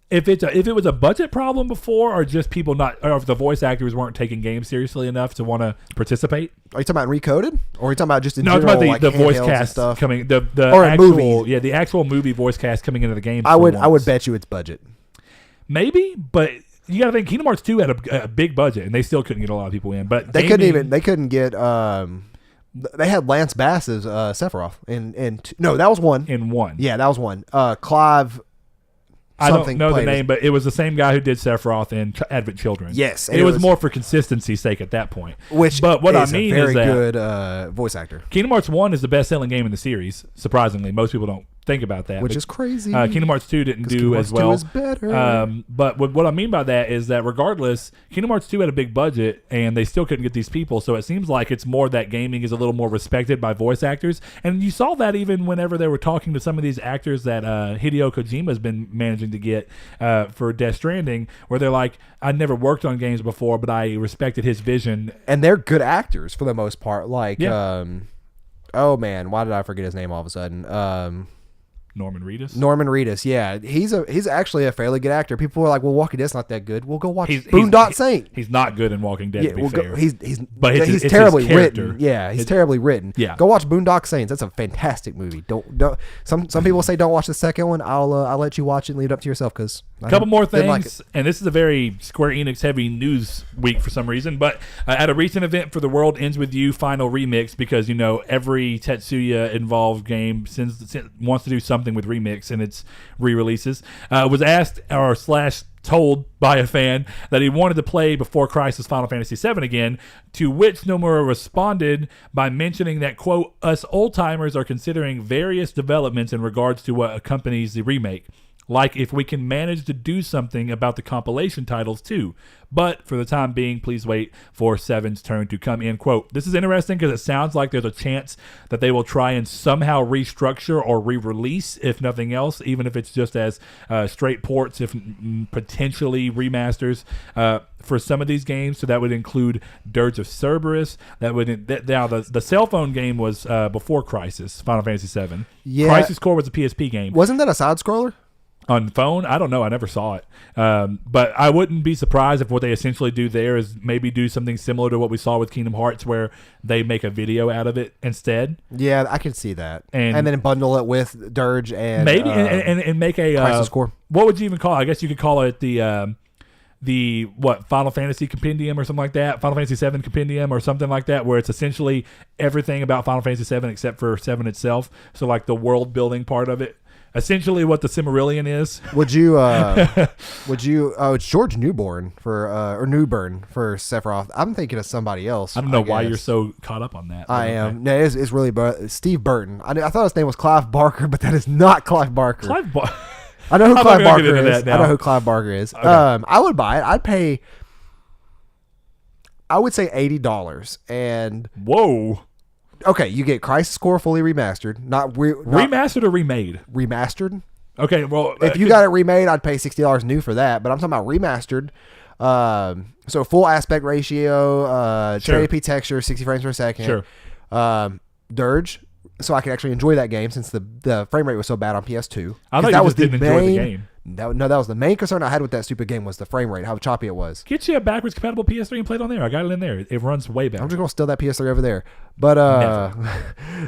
if it was a budget problem before, or just people not, or if the voice actors weren't taking games seriously enough to want to participate. Are you talking about Recoded, or are you talking about just in general? No, I'm talking about the voice cast stuff coming. The or actual movie. Yeah, the actual movie voice cast coming into the game. I would bet you it's budget. Maybe, but. You got to think Kingdom Hearts 2 had a big budget, and they still couldn't get a lot of people in. But they couldn't get. They had Lance Bass as Sephiroth no, that was one. In one, yeah, that was one. Clive. I don't know the name, but it was the same guy who did Sephiroth in Advent Children. Yes, it was more for consistency's sake at that point. But what I mean is that good voice actor. Kingdom Hearts 1 is the best-selling game in the series. Surprisingly, most people don't think about that, which is crazy. Kingdom Hearts 2 didn't do as well. Kingdom Hearts 2 is better. But what I mean by that is that regardless, Kingdom Hearts 2 had a big budget, and they still couldn't get these people. So it seems like it's more that gaming is a little more respected by voice actors, and you saw that even whenever they were talking to some of these actors that Hideo Kojima has been managing to get for Death Stranding, where they're like, I never worked on games before, but I respected his vision. And they're good actors for the most part. Like, yeah. Oh man, why did I forget his name all of a sudden? Norman Reedus? Norman Reedus, yeah. He's actually a fairly good actor. People are like, well, Walking Dead's not that good. We'll go watch Boondock Saint. He's not good in Walking Dead, to be fair. He's terribly written. Yeah, he's terribly written. Yeah. Go watch Boondock Saints. That's a fantastic movie. Don't. Some people say don't watch the second one. I'll let you watch it and leave it up to yourself because A couple more Didn't things, like and this is a very Square Enix heavy news week for some reason, but at a recent event for The World Ends With You Final Remix, because, you know, every Tetsuya involved game wants to do something with remix in its re-releases, was asked or / told by a fan that he wanted to play Before Crisis Final Fantasy VII again, to which Nomura responded by mentioning that, quote, us old-timers are considering various developments in regards to what accompanies the remake. Like if we can manage to do something about the compilation titles too. But for the time being, please wait for 7's turn to come, end quote. This is interesting because it sounds like there's a chance that they will try and somehow restructure or re-release, if nothing else, even if it's just as straight ports, if potentially remasters for some of these games. So that would include Dirge of Cerberus. Now the cell phone game was Before Crisis, Final Fantasy VII. Yeah. Crisis Core was a PSP game. Wasn't that a side scroller? On phone, I don't know. I never saw it. But I wouldn't be surprised if what they essentially do there is maybe do something similar to what we saw with Kingdom Hearts, where they make a video out of it instead. Yeah, I can see that. And then bundle it with Dirge and maybe and make a Crisis Core. What would you even call it? I guess you could call it the Final Fantasy Compendium or something like that, Final Fantasy VII Compendium or something like that, where it's essentially everything about Final Fantasy VII except for 7 itself. So like the world building part of it. Essentially what the Silmarillion is. It's George Newburn or Newburn for Sephiroth. I'm thinking of somebody else. I don't know why you're so caught up on that. I am. No, it's really Steve Burton. I thought his name was Clive Barker, but that is not Clive Barker. I know who Clive Barker is. I know who Clive Barker is. Okay. I would buy it. I'd pay, I would say $80. And whoa. Okay, you get Crisis Core fully remastered, not remastered or remade. Remastered. Okay, well, if you got it remade, I'd pay $60 new for that. But I'm talking about remastered. So full aspect ratio, 1080p texture, 60 frames per second. Sure. Dirge, so I could actually enjoy that game since the frame rate was so bad on PS2. I thought you just didn't enjoy the game. That was the main concern I had with that stupid game was the frame rate, how choppy it was. Get you a backwards compatible PS3 and play it on there. I got it in there. It runs way better. I'm just gonna steal that PS3 over there. But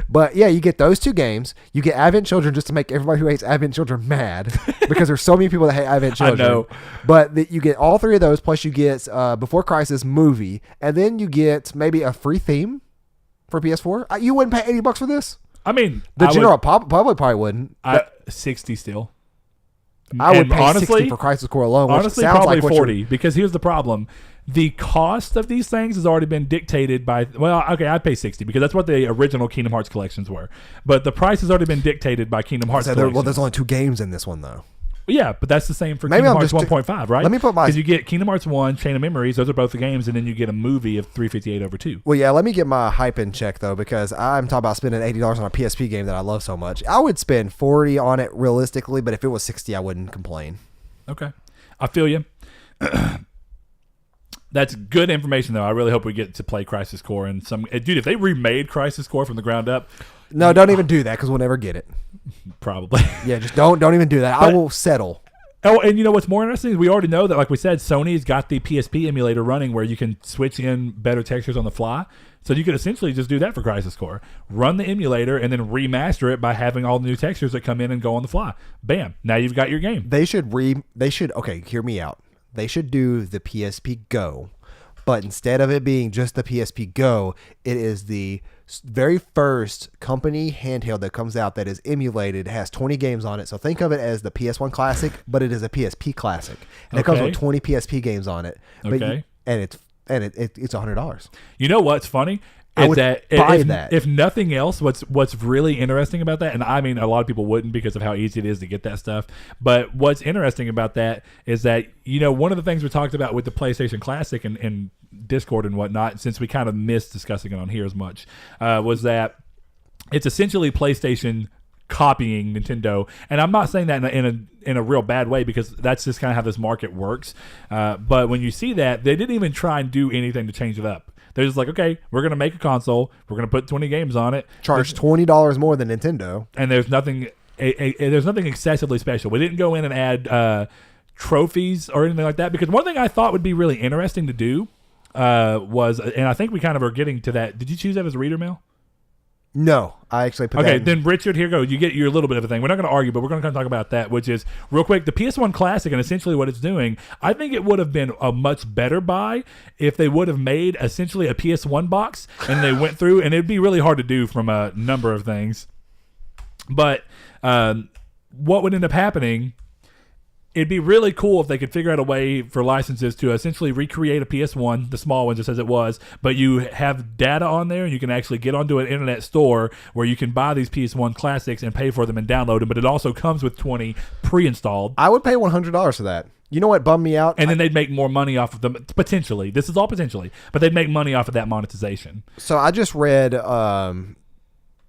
but yeah, you get those two games. You get Advent Children just to make everybody who hates Advent Children mad because there's so many people that hate Advent Children. I know. But you get all three of those, plus you get Before Crisis movie, and then you get maybe a free theme for PS4. You wouldn't pay $80 for this? I mean, the general public probably wouldn't. 60 still. I would pay 60 for Crisis Core alone. Honestly, probably 40. Because here's the problem: the cost of these things has already been dictated by. Well, okay, I'd pay 60 because that's what the original Kingdom Hearts collections were. But the price has already been dictated by Kingdom Hearts. Well, there's only 2 games in this one though. Yeah, but that's the same for Kingdom Hearts 1.5, right? Let me put my... Because you get Kingdom Hearts 1, Chain of Memories, those are both the games, and then you get a movie of 358/2. Well, yeah, let me get my hype in check, though, because I'm talking about spending $80 on a PSP game that I love so much. I would spend $40 on it realistically, but if it was $60, I wouldn't complain. Okay. I feel you. That's good information, though. I really hope we get to play Crisis Core. And dude, if they remade Crisis Core from the ground up... No, don't even do that, because we'll never get it. Probably. Yeah, just don't even do that. But I will settle. Oh, and you know what's more interesting is we already know that, like we said, Sony's got the PSP emulator running where you can switch in better textures on the fly. So you could essentially just do that for Crisis Core. Run the emulator and then remaster it by having all the new textures that come in and go on the fly. Bam. Now you've got your game. They should okay, hear me out. They should do the PSP Go. But instead of it being just the PSP Go, it is the very first company handheld that comes out that is emulated. It has 20 games on it. So think of it as the PS1 Classic, but it is a PSP Classic. And it comes with 20 PSP games on it. Okay. And it's $100. You know what's funny? I would buy that. If nothing else, what's really interesting about that, and I mean, a lot of people wouldn't because of how easy it is to get that stuff. But what's interesting about that is that, you know, one of the things we talked about with the PlayStation Classic and Discord and whatnot, since we kind of missed discussing it on here as much, was that it's essentially PlayStation copying Nintendo. And I'm not saying that in a real bad way because that's just kind of how this market works. But when you see that, they didn't even try and do anything to change it up. They're just like, okay, we're going to make a console. We're going to put 20 games on it. Charge $20 more than Nintendo. And there's nothing excessively special. We didn't go in and add trophies or anything like that because one thing I thought would be really interesting to do was, and I think we kind of are getting to that. Did you choose that as a reader mail? No, I actually put Okay, that. then Richard, here go. You get your little bit of a thing. We're not going to argue, but we're going to talk about that, which is real quick. The PS1 Classic and essentially what it's doing. I think it would have been a much better buy if they would have made essentially a PS1 box and they went through, and it'd be really hard to do from a number of things. But what would end up happening? It'd be really cool if they could figure out a way for licenses to essentially recreate a PS1, the small one just as it was, but you have data on there and you can actually get onto an internet store where you can buy these PS1 classics and pay for them and download them, but it also comes with 20 pre-installed. I would pay $100 for that. You know what bummed me out? And then they'd make more money off of them, potentially. This is all potentially, but they'd make money off of that monetization. So I just read...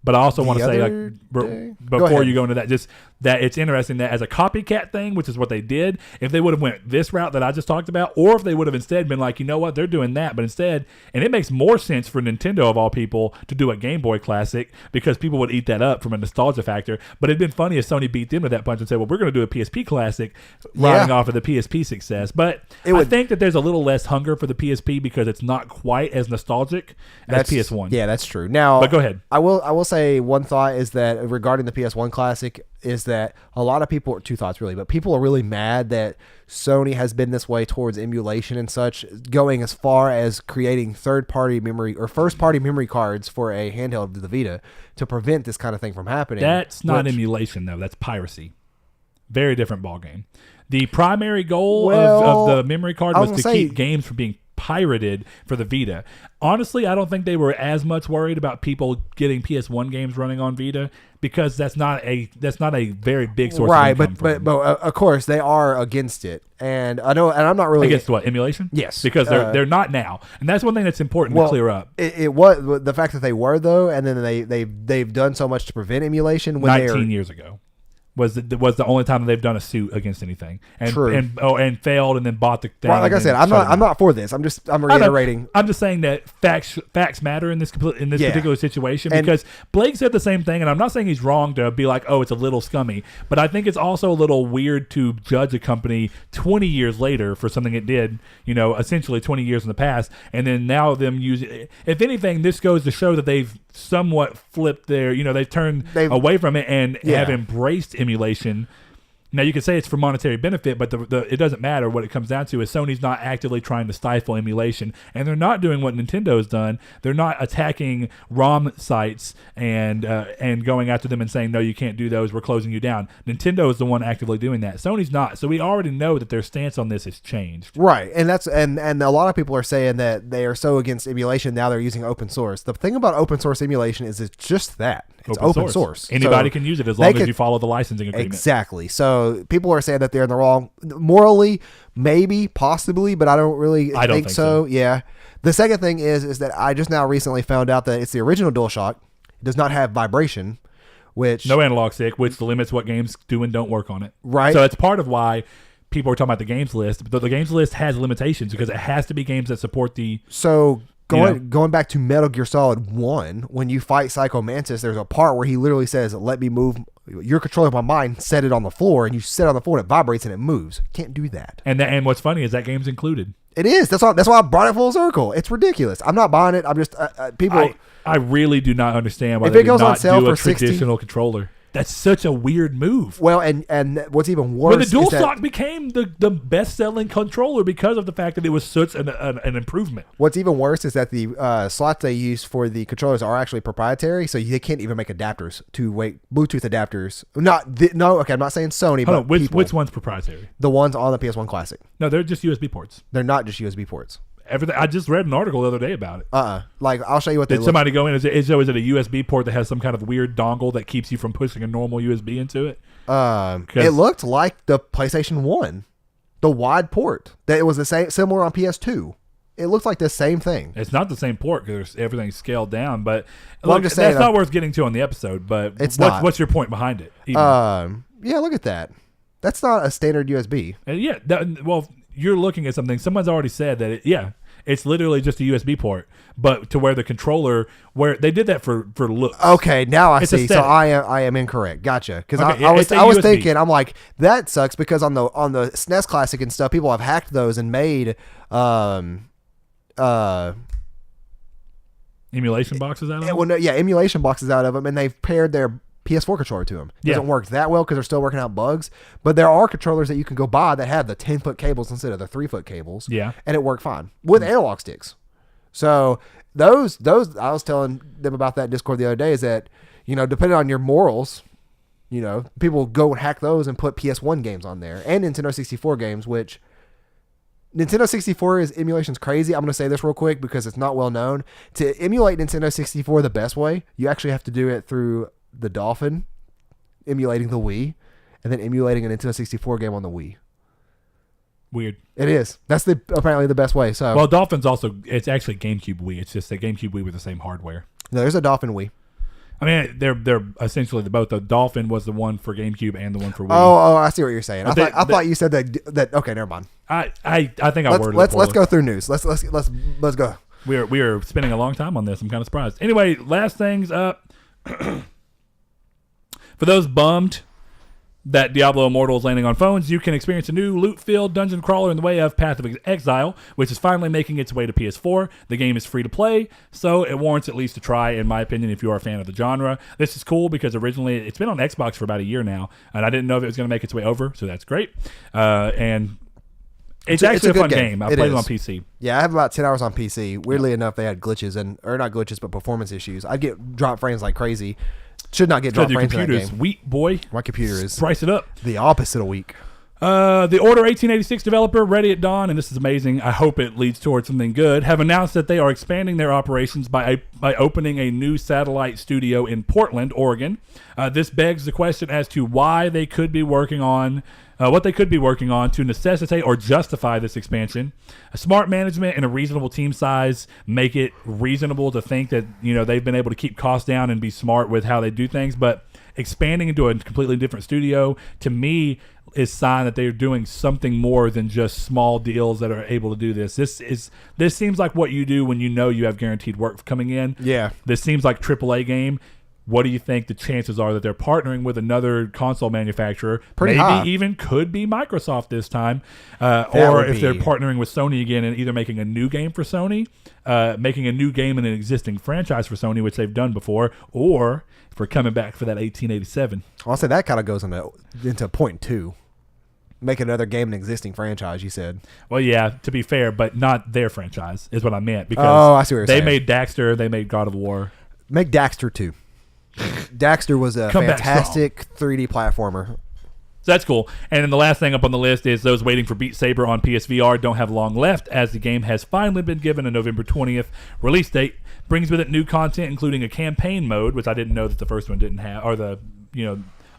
But I also want to say, other like, before you go into that, just that it's interesting that as a copycat thing, which is what they did, if they would have went this route that I just talked about, or if they would have instead been like, you know what, they're doing that, but instead, and it makes more sense for Nintendo of all people to do a Game Boy Classic because people would eat that up from a nostalgia factor. But it'd been funny if Sony beat them to that punch and said, well, we're going to do a PSP Classic riding off of the PSP success. But I think that there's a little less hunger for the PSP because it's not quite as nostalgic as PS1. Yeah, that's true. Now, but go ahead. I will say one thought is that regarding the PS1 Classic is that a lot of people, two thoughts really, but people are really mad that Sony has been this way towards emulation and such, going as far as creating third-party memory or first-party memory cards for a handheld of the Vita to prevent this kind of thing from happening. That's not emulation, though. That's piracy. Very different ballgame. The primary goal of the memory card was to keep games from being pirated for the Vita. Honestly, I don't think they were as much worried about people getting PS1 games running on Vita because that's not a very big source of income for them. But of course they are against it, and I know, and I'm not really against what, emulation? Yes, because they're not now, and that's one thing that's important to clear up. It was the fact that they were though, and then they've done so much to prevent emulation. When 19 years ago. Was the only time that they've done a suit against anything, and True. and failed, and then bought the thing. Well, like I said, I'm not for this. I'm reiterating. I'm just saying that facts matter in this particular situation because Blake said the same thing, and I'm not saying he's wrong to be like, oh, it's a little scummy, but I think it's also a little weird to judge a company 20 years later for something it did, essentially 20 years in the past, and then now them using it. If anything, this goes to show that they've somewhat flipped their, they've turned away from it and have embraced emulation. Now you could say it's for monetary benefit, but it doesn't matter. What it comes down to is Sony's not actively trying to stifle emulation, and they're not doing what Nintendo's done. They're not attacking ROM sites and going after them and saying, no, you can't do those, we're closing you down. Nintendo is the one actively doing that. Sony's not. So we already know that their stance on this has changed. Right, and that's and a lot of people are saying that they are so against emulation now they're using open source. The thing about open source emulation is it's just that. It's open source. Anybody can use it as long as you follow the licensing agreement. Exactly. So people are saying that they're in the wrong. Morally, maybe, possibly, but I don't really think so. Yeah. The second thing is that I just now recently found out that it's the original DualShock. It does not have vibration, which... No analog stick, which limits what games do and don't work on it. Right. So it's part of why people are talking about the games list. But the games list has limitations because it has to be games that support the... So... Going back to Metal Gear Solid 1, when you fight Psycho Mantis, there's a part where he literally says, let me move your controller of my mind, set it on the floor, and you set it on the floor and it vibrates and it moves. Can't do that. And what's funny is that game's included. It is. That's why I brought it full circle. It's ridiculous. I'm not buying it. I'm just people. I really do not understand why they do not do a traditional 60, controller. That's such a weird move. Well, and what's even worse is the DualShock became the best-selling controller because of the fact that it was such an improvement. What's even worse is that the slots they use for the controllers are actually proprietary, so they can't even make adapters to Bluetooth adapters. I'm not saying Sony, but which one's proprietary? The ones on the PS1 Classic. No, they're just USB ports. They're not just USB ports. Everything. I just read an article the other day about it. Like, I'll show you what they Did somebody go in? Is it a USB port that has some kind of weird dongle that keeps you from pushing a normal USB into it? It looked like the PlayStation 1, the wide port. That it was the same, similar on PS2. It looks like the same thing. It's not the same port because everything's scaled down. But I'm just saying, that's not worth getting to on the episode. But what's your point behind it? Yeah, look at that. That's not a standard USB. You're looking at something. Someone's already said that. It's literally just a USB port, but to where the controller, where they did that for looks. Okay, now I see. Aesthetic. So I am incorrect. Gotcha. Because Okay, I was thinking, I'm like, that sucks because on the SNES Classic and stuff, people have hacked those and made Emulation boxes out of them? Well, no, yeah, emulation boxes out of them, and they've paired their PS4 controller to them. Doesn't work that well because they're still working out bugs, but there are controllers that you can go buy that have the 10-foot cables instead of the 3-foot cables. Yeah. And it worked fine with analog sticks. So those I was telling them about that Discord the other day is that, depending on your morals, people go and hack those and put PS1 games on there and Nintendo 64 games, which Nintendo 64 emulation's crazy. I'm going to say this real quick because it's not well known. To emulate Nintendo 64 the best way, you actually have to do it through the Dolphin, emulating the Wii, and then emulating a Nintendo 64 game on the Wii. Weird. It is. That's apparently the best way. So, well, Dolphin's also, it's actually GameCube Wii. It's just a GameCube Wii with the same hardware. No, there's a Dolphin Wii. I mean, they're essentially both. The Dolphin was the one for GameCube and the one for Wii. Oh, I see what you're saying. I thought you said that. Okay, never mind. I think I worded it let's poorly. go through news. Let's go. We are spending a long time on this. I'm kind of surprised. Anyway, last things up. For those bummed that Diablo Immortal is landing on phones, you can experience a new loot-filled dungeon crawler in the way of Path of Exile, which is finally making its way to PS4. The game is free to play, so it warrants at least a try, in my opinion, if you are a fan of the genre. This is cool because originally it's been on Xbox for about a year now, and I didn't know if it was going to make its way over, so that's great. And it's actually a fun game. I played it on PC. Yeah, I have about 10 hours on PC. Weirdly enough, they had glitches, or not glitches, but performance issues. I'd get drop frames like crazy. Should not get drop frames in that game. Weak, boy. My computer is price it up. The opposite of weak. The Order 1886 developer, Ready at Dawn, and this is amazing, I hope it leads towards something good, have announced that they are expanding their operations by opening a new satellite studio in Portland, Oregon. This begs the question as to why they could be working on what they could be working on to necessitate or justify this expansion. A smart management and a reasonable team size make it reasonable to think that they've been able to keep costs down and be smart with how they do things. But expanding into a completely different studio, to me, is a sign that they're doing something more than just small deals that are able to do this. This seems like what you do when you have guaranteed work coming in. Yeah. This seems like AAA game. What do you think the chances are that they're partnering with another console manufacturer? Pretty maybe high. even could be Microsoft this time. Or if they're partnering with Sony again and either making a new game for Sony, making a new game in an existing franchise for Sony, which they've done before, or if we're coming back for that 1887. I'll say that kind of goes into point 2. Make another game in an existing franchise, you said. Well, yeah, to be fair, but not their franchise is what I meant. Because I see what you're saying. They made Daxter, they made God of War. Make Daxter 2. Daxter was a fantastic 3D platformer. So that's cool. And then the last thing up on the list is those waiting for Beat Saber on PSVR don't have long left, as the game has finally been given a November 20th release date. Brings with it new content, including a campaign mode, which I didn't know that the first one didn't have, or the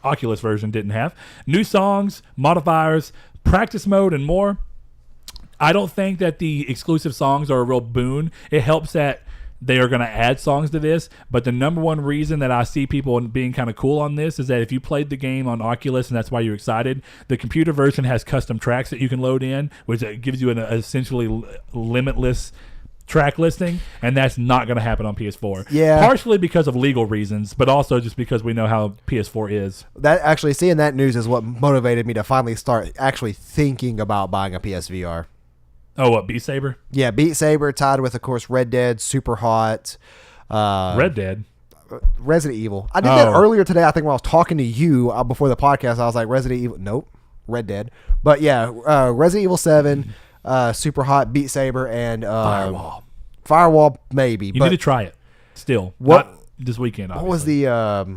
Oculus version didn't have. New songs, modifiers, practice mode, and more. I don't think that the exclusive songs are a real boon. It helps that they are going to add songs to this, but the number one reason that I see people being kind of cool on this is that if you played the game on Oculus and that's why you're excited, the computer version has custom tracks that you can load in, which gives you an essentially limitless track listing, and that's not going to happen on PS4. Yeah. Partially because of legal reasons, but also just because we know how PS4 is. That actually, seeing that news is what motivated me to finally start actually thinking about buying a PSVR. Oh, what, Beat Saber? Yeah, Beat Saber tied with, of course, Red Dead, Super Hot. Red Dead? Resident Evil. I did that earlier today, I think, when I was talking to you before the podcast. I was like, Resident Evil. Nope. Red Dead. But yeah, Resident Evil 7, Super Hot, Beat Saber, and Firewall. Firewall, maybe. You need to try it still. What, not this weekend, obviously. What was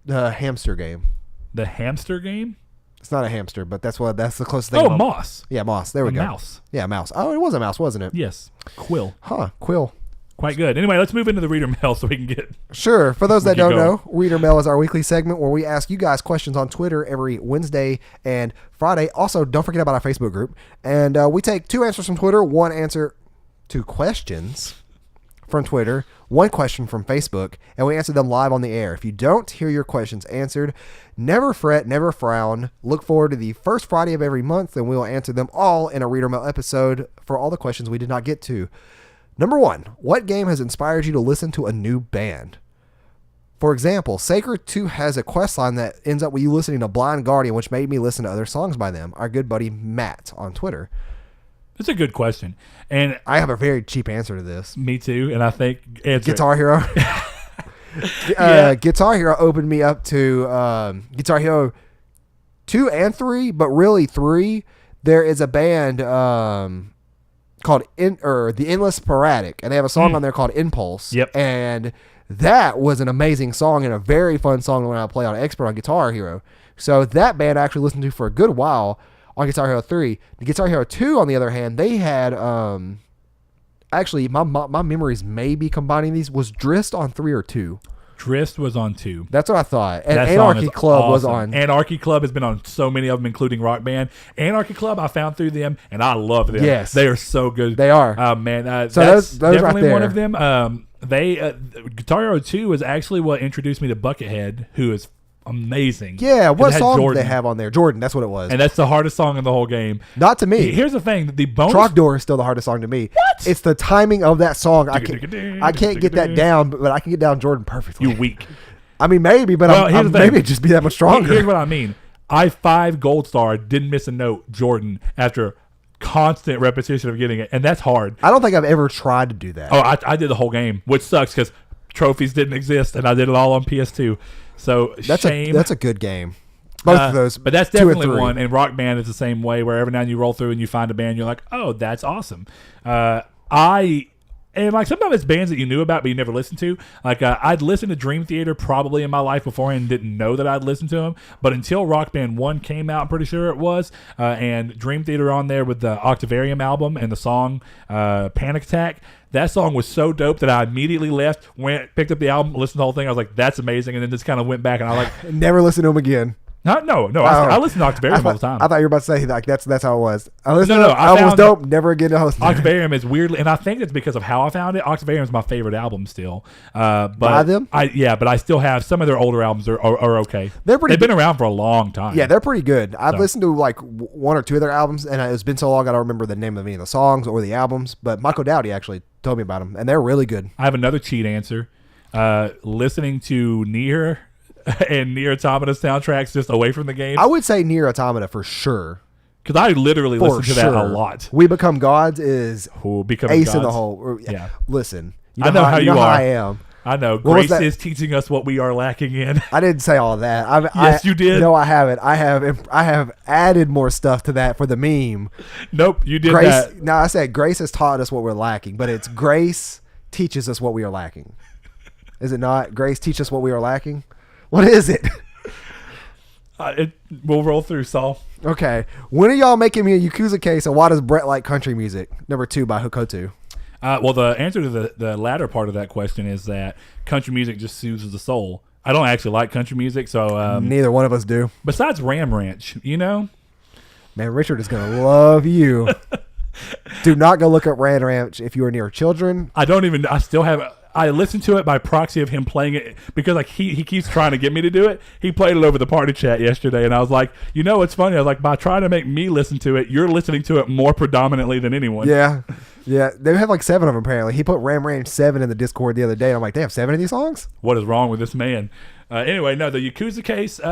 the hamster game? The hamster game? It's not a hamster, but that's the closest thing. Oh, Moss. Yeah, Moss. There we go. Mouse. Yeah, mouse. Oh, it was a mouse, wasn't it? Yes. Quill. Huh, Quill. Quite good. Anyway, let's move into the reader mail so we can get... Sure. For those that don't know, Reader Mail is our weekly segment where we ask you guys questions on Twitter every Wednesday and Friday. Also, don't forget about our Facebook group. And we take 2 answers from Twitter, 2 questions from Twitter, 1 question from Facebook, and we answer them live on the air. If you don't hear your questions answered, never fret, never frown. Look forward to the first Friday of every month, and we will answer them all in a Reader Mail episode for all the questions we did not get to. Number 1, what game has inspired you to listen to a new band? For example, Sacred 2 has a quest line that ends up with you listening to Blind Guardian, which made me listen to other songs by them. Our good buddy Matt on Twitter. It's a good question, and I have a very cheap answer to this. me too. And I think Guitar Hero. Yeah. Guitar Hero opened me up to Guitar Hero 2 and 3, but really 3. There is a band called The Endless Sporadic, and they have a song on there called Impulse. Yep. And that was an amazing song and a very fun song when I play on Expert on Guitar Hero. So that band I actually listened to for a good while on Guitar Hero 3. The Guitar Hero 2, on the other hand, they had actually my memories may be combining these. Was Drist on 3 or 2? Drist was on 2. That's what I thought. And That song Anarchy is Club was awesome. on. Anarchy Club has been on so many of them, including Rock Band. Anarchy Club, I found through them, and I love them. Yes. They are so good. They are. Oh, man. So that's those definitely right one there. of them. Guitar Hero 2 was actually what introduced me to Buckethead, who is amazing. Yeah, 'Cause what it had song did Jordan. they have on there? Jordan, that's what it was. And that's the hardest song in the whole game. Not to me. Here's the thing. The bonus... Trogdor is still the hardest song to me. What? It's the timing of that song. I can't get that down, but I can get down Jordan perfectly. You weak. I mean, maybe, but Well, here's the thing. maybe it'd just be that much stronger. Here's what I mean. I 5 Gold Star, didn't miss a note, Jordan, after constant repetition of getting it. And that's hard. I don't think I've ever tried to do that. Oh, I did the whole game, which sucks because trophies didn't exist, and I did it all on PS2. So shame. That's a good game. Both of those. But that's 2 and definitely 3. one. And Rock Band is the same way, where every now and then you roll through and you find a band, you're like, oh, that's awesome. And like sometimes it's bands that you knew about but you never listened to. Like I'd listened to Dream Theater probably in my life beforehand and didn't know that I'd listened to them. But until Rock Band 1 came out, I'm pretty sure it was, and Dream Theater on there with the Octavarium album and the song Panic Attack, that song was so dope that I immediately left, picked up the album, listened to the whole thing. I was like, that's amazing. And then just kind of went back and I like... Never listen to them again. No, I listen to Octavarium all the time. I thought you were about to say like that's how it was. I listened No, to I album was found dope. Never again to host. Octavarium is weirdly, and I think it's because of how I found it. Octavarium is my favorite album still. But By them? But I still have some of their older albums are okay. They've been around for a long time. Yeah, they're pretty good. I've listened to like 1 or 2 of their albums, and it's been so long I don't remember the name of any of the songs or the albums. But Michael Dowdy actually told me about them, and they're really good. I have another cheat answer. Listening to Nier and Nier Automata soundtracks just away from the game. I would say Nier Automata for sure. Because I literally listen to that a lot. We Become Gods is Becoming ace Gods. in the hole. Yeah. Listen, I know how you are. I am. I know. What was Grace that? is teaching us what we are lacking in. I didn't say all that. Yes, you did. No, I haven't. I have added more stuff to that for the meme. Nope, you did Grace. that. No, I said Grace has taught us what we're lacking, but it's Grace teaches us what we are lacking. Is it not? Grace teach us what we are lacking. What is it? We'll roll through, Saul. Okay. When are y'all making me a Yakuza case, and why does Brett like country music? Number 2 by Hokotu. Well, the answer to the latter part of that question is that country music just soothes the soul. I don't actually like country music, so... Neither one of us do. Besides Ram Ranch, you know? Man, Richard is going to love you. Do not go look up Ram Ranch if you are near children. I still have... I listened to it by proxy of him playing it because like he keeps trying to get me to do it. He played it over the party chat yesterday, and I was like, you know what's funny? I was like, by trying to make me listen to it, you're listening to it more predominantly than anyone. Yeah. They have like 7 of them apparently. He put Ram Ranch 7 in the Discord the other day, and I'm like, they have 7 of these songs? What is wrong with this man? Anyway, no, the Yakuza case, we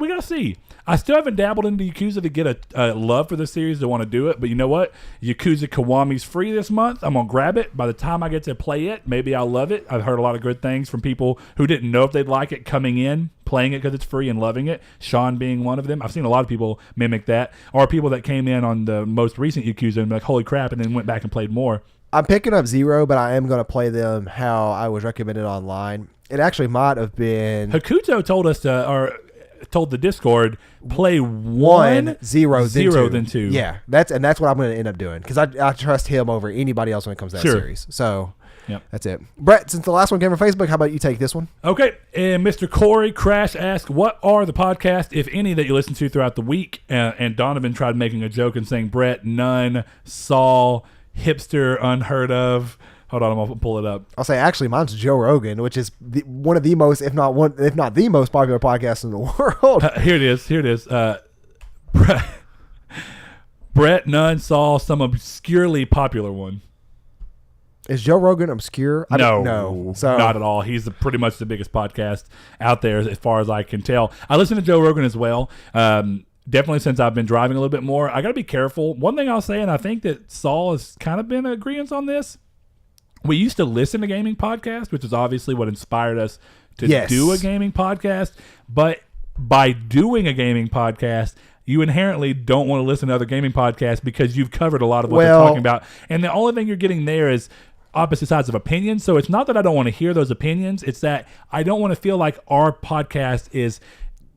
got to see. I still haven't dabbled into Yakuza to get a love for the series to want to do it, but you know what? Yakuza Kiwami's free this month. I'm going to grab it. By the time I get to play it, maybe I'll love it. I've heard a lot of good things from people who didn't know if they'd like it coming in, playing it because it's free and loving it. Sean being one of them. I've seen a lot of people mimic that, or people that came in on the most recent Yakuza and be like, holy crap, and then went back and played more. I'm picking up 0, but I am going to play them how I was recommended online. It actually might have been... Hakuto told us told the Discord, play 1, 0, then 2. Yeah, that's what I'm going to end up doing because I trust him over anybody else when it comes to that series. So yep. That's it. Brett, since the last one came from Facebook, how about you take this one? Okay, and Mr. Corey Crash asked, what are the podcasts, if any, that you listen to throughout the week? And Donovan tried making a joke and saying, Brett, none, Saul, hipster, unheard of. Hold on, I'm gonna pull it up. I'll say actually, mine's Joe Rogan, which is one of the most, if not the most popular podcast in the world. Here it is. Brett, none, Saul, some obscurely popular one. Is Joe Rogan obscure? No, so not at all. He's pretty much the biggest podcast out there, as far as I can tell. I listen to Joe Rogan as well. definitely since I've been driving a little bit more, I got to be careful. One thing I'll say, and I think that Saul has kind of been in agreement on this. We used to listen to gaming podcasts, which is obviously what inspired us to do a gaming podcast. But by doing a gaming podcast, you inherently don't want to listen to other gaming podcasts because you've covered a lot of what they're talking about. And the only thing you're getting there is opposite sides of opinions. So it's not that I don't want to hear those opinions. It's that I don't want to feel like our podcast is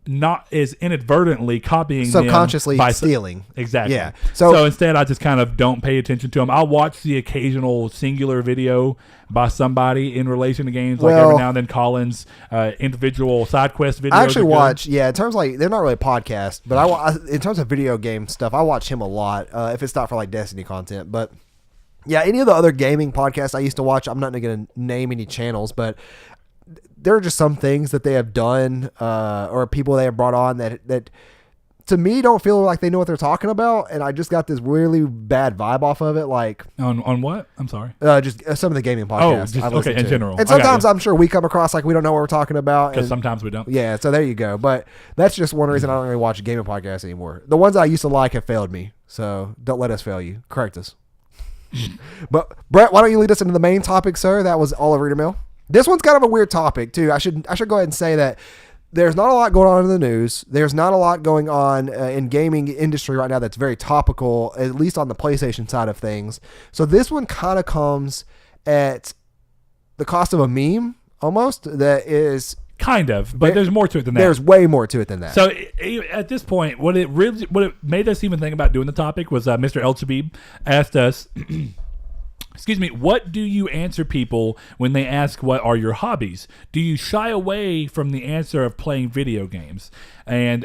inadvertently copying subconsciously them by stealing. Exactly. Yeah. So instead I just kind of don't pay attention to them. I'll watch the occasional singular video by somebody in relation to games, like every now and then Callin's individual side quest videos. I actually watch, in terms of like, they're not really podcasts, but in terms of video game stuff, I watch him a lot, if it's not for like Destiny content. But yeah, any of the other gaming podcasts I used to watch, I'm not going to name any channels, but there are just some things that they have done or people they have brought on that to me don't feel like they know what they're talking about, and I just got this really bad vibe off of it. Like on what? I'm sorry. Just some of the gaming podcasts. Okay, in general. And sometimes I'm sure we come across like we don't know what we're talking about. Because sometimes we don't. Yeah, so there you go. But that's just one reason I don't really watch gaming podcasts anymore. The ones I used to like have failed me, so don't let us fail you. Correct us. But Brett, why don't you lead us into the main topic, sir? That was all of Reader Mail. This one's kind of a weird topic too. I should go ahead and say that there's not a lot going on in the news. There's not a lot going on in gaming industry right now that's very topical, at least on the PlayStation side of things. So this one kind of comes at the cost of a meme almost. That is kind of, but there's more to it than that. There's way more to it than that. So at this point, what it made us even think about doing the topic was Mr. El Chabib asked us. Excuse me, what do you answer people when they ask what are your hobbies? Do you shy away from the answer of playing video games? And,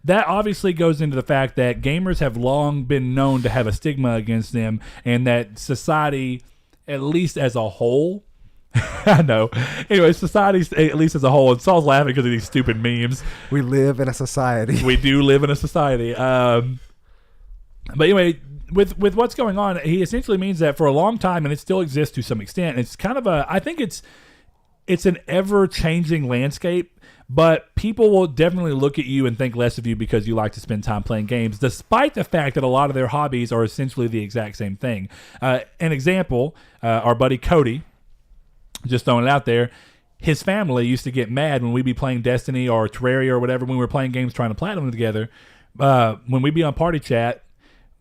that obviously goes into the fact that gamers have long been known to have a stigma against them, and that society, at least as a whole, I know. Anyway, society, at least as a whole, and Saul's laughing because of these stupid memes. We live in a society. We do live in a society. But anyway, with what's going on, he essentially means that for a long time, and it still exists to some extent, it's kind of I think it's an ever-changing landscape, but people will definitely look at you and think less of you because you like to spend time playing games, despite the fact that a lot of their hobbies are essentially the exact same thing. An example, our buddy Cody, just throwing it out there, his family used to get mad when we'd be playing Destiny or Terraria or whatever, when we were playing games trying to platinum together. When we'd be on party chat,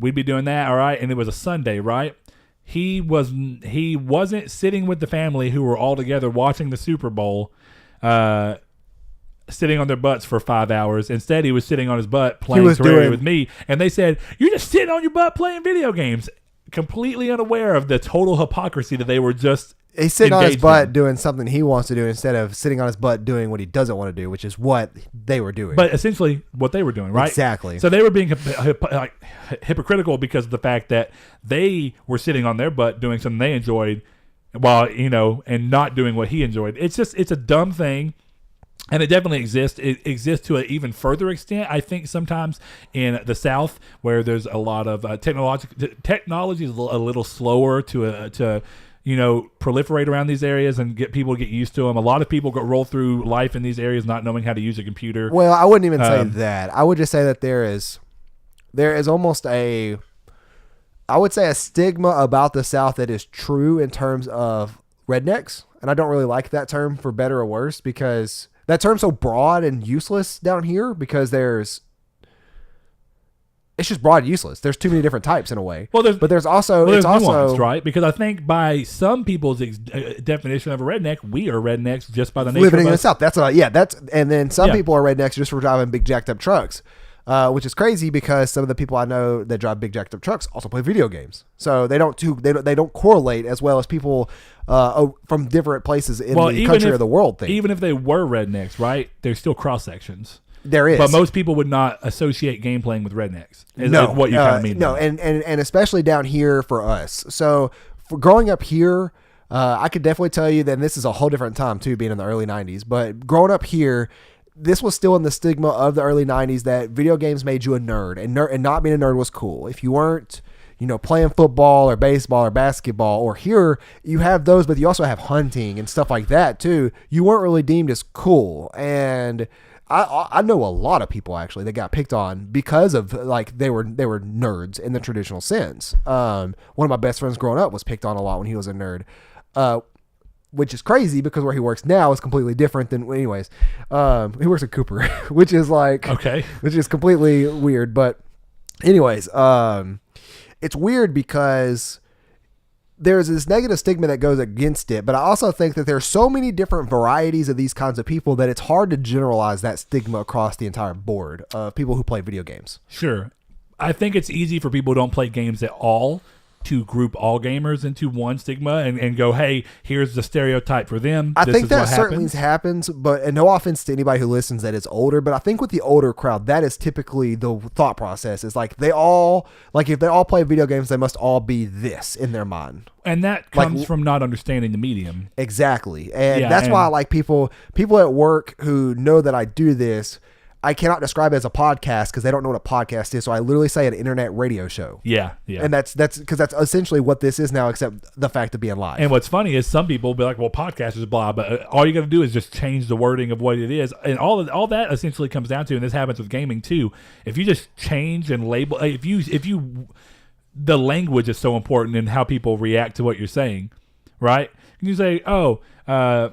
we'd be doing that, all right, and it was a Sunday, right? He wasn't sitting with the family who were all together watching the Super Bowl, sitting on their butts for 5 hours. Instead, he was sitting on his butt playing Terraria with me, and they said, "You're just sitting on your butt playing video games," completely unaware of the total hypocrisy that they were just He's sitting on his butt doing something he wants to do instead of sitting on his butt doing what he doesn't want to do, which is what they were doing. But essentially what they were doing, right? Exactly. So they were being hypocritical because of the fact that they were sitting on their butt doing something they enjoyed while, and not doing what he enjoyed. It's a dumb thing. And it definitely exists. It exists to an even further extent, I think, sometimes in the South, where there's a lot of technology is a little slower to proliferate around these areas and get people to get used to them. A lot of people roll through life in these areas not knowing how to use a computer. Well, I wouldn't even say that. I would just say that there is almost a stigma about the South that is true in terms of rednecks. And I don't really like that term, for better or worse, because that term's so broad and useless down here, because it's just broad and useless. There's too many different types in a way. But there's also nuance, right? Because I think by some people's definition of a redneck, we are rednecks just by the nature living of in us. the South. And then some people are rednecks just for driving big jacked up trucks, which is crazy because some of the people I know that drive big jacked up trucks also play video games. So they don't correlate as well as people from different places in the country or the world think. Even if they were rednecks, right? There's still cross sections. There is. But most people would not associate game playing with rednecks. Is what you kind of mean. No, and especially down here for us. So for growing up here, I could definitely tell you that, and this is a whole different time too, being in the early 90s, but growing up here, this was still in the stigma of the early 90s that video games made you a nerd, and not being a nerd was cool. If you weren't, playing football or baseball or basketball, or here you have those, but you also have hunting and stuff like that too. You weren't really deemed as cool. And I know a lot of people actually that got picked on because of like they were nerds in the traditional sense. One of my best friends growing up was picked on a lot when he was a nerd. Which is crazy because where he works now is completely different than anyways. He works at Cooper, which is like, which is completely weird. But anyways, it's weird because there's this negative stigma that goes against it. But I also think that there's so many different varieties of these kinds of people that it's hard to generalize that stigma across the entire board of people who play video games. Sure. I think it's easy for people who don't play games at all to group all gamers into one stigma and go, hey, here's the stereotype for them. I think that certainly happens, but and no offense to anybody who listens that is older, but I think with the older crowd, that is typically the thought process is like they all, like if they all play video games, they must all be this in their mind. And that comes from not understanding the medium. Exactly. And that's why I like people at work who know that I do this, I cannot describe it as a podcast because they don't know what a podcast is. So I literally say an internet radio show. Yeah. And that's because that's essentially what this is now, except the fact of being live. And what's funny is some people will be like, well, podcast is blah, but all you got to do is just change the wording of what it is. And all that essentially comes down to, and this happens with gaming too, if you just change and label, if you the language is so important in how people react to what you're saying, right? And you say, I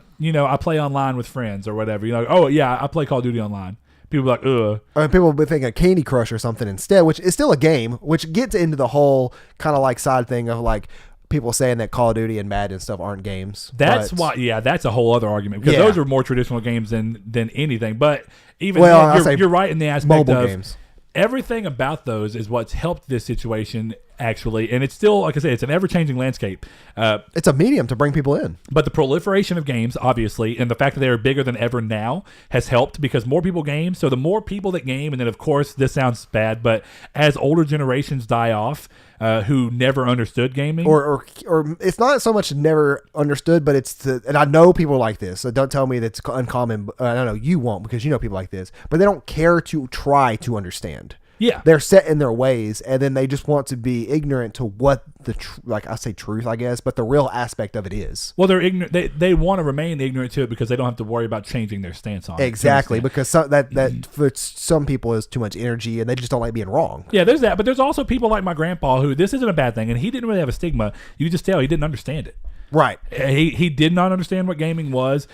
play online with friends or whatever. You're like, oh, yeah, I play Call of Duty online. People are like, ugh. Or people will be thinking Candy Crush or something instead, which is still a game, which gets into the whole kind of like side thing of like people saying that Call of Duty and Madden and stuff aren't games. That's why, that's a whole other argument because those are more traditional games than anything. But even you're right in the aspect mobile of games. Everything about those is what's helped this situation actually, and it's still, like I said, it's an ever-changing landscape. It's a medium to bring people in. But the proliferation of games, obviously, and the fact that they are bigger than ever now has helped because more people game. So the more people that game, and then of course, this sounds bad, but as older generations die off, who never understood gaming, or it's not so much never understood, but it's and I know people like this, so don't tell me that's uncommon. I don't know, you won't because you know people like this, but they don't care to try to understand. Yeah, they're set in their ways, and then they just want to be ignorant to what the like I say truth, I guess, but the real aspect of it is. Well, they're ignorant. They want to remain ignorant to it because they don't have to worry about changing their stance on it. Exactly, because that for some people is too much energy, and they just don't like being wrong. Yeah, there's that, but there's also people like my grandpa who this isn't a bad thing, and he didn't really have a stigma. You just tell he didn't understand it. Right. He did not understand what gaming was.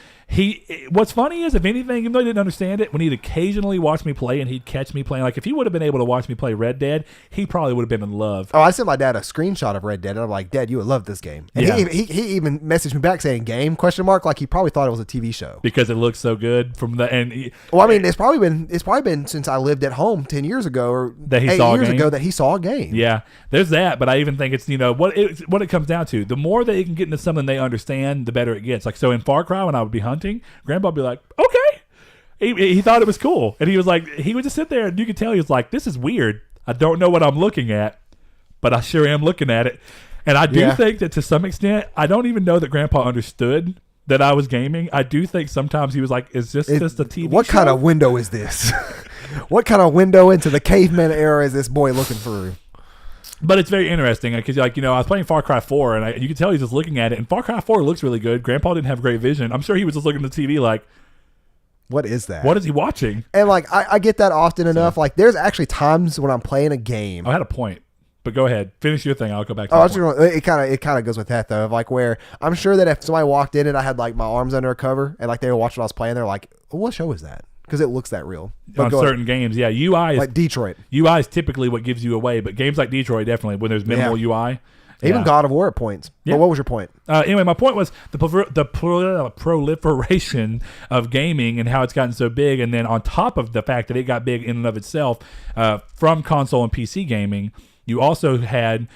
What's funny is, if anything, even though he didn't understand it, when he'd occasionally watch me play and he'd catch me playing, like if he would have been able to watch me play Red Dead, he probably would have been in love. Oh, I sent my dad a screenshot of Red Dead, and I'm like, Dad, you would love this game. And he even messaged me back saying "game?" ? Like he probably thought it was a TV show because it looks so good from the end. Well, I mean, it's probably been since I lived at home 10 years ago or that 8 years ago that he saw a game. Yeah, there's that, but I even think it's what it comes down to. The more that you can get into something they understand, the better it gets. Like so in Far Cry, when I would be hunting, Grandpa would be like, okay. He thought it was cool. And he was like, he would just sit there and you could tell he was like, this is weird. I don't know what I'm looking at, but I sure am looking at it. And I do think that to some extent, I don't even know that Grandpa understood that I was gaming. I do think sometimes he was like, is this just a TV What show? kind of window is this? What kind of window into the caveman era is this boy looking through? But it's very interesting because, I was playing Far Cry 4, and you could tell he's just looking at it. And Far Cry 4 looks really good. Grandpa didn't have great vision. I'm sure he was just looking at the TV like, what is that? What is he watching? And like, I get that often enough. Like, there's actually times when I'm playing a game. I had a point, but go ahead, finish your thing. I'll go back to it kind of goes with that though. Of like where I'm sure that if somebody walked in and I had like my arms under a cover and like they were watching what I was playing, they're like, what show is that? Because it looks that real. But on certain games, UI is like Detroit. UI is typically what gives you away, but games like Detroit definitely when there's minimal UI. Even God of War at points. Yeah. But what was your point? Anyway, my point was the proliferation of gaming and how it's gotten so big, and then on top of the fact that it got big in and of itself from console and PC gaming, you also had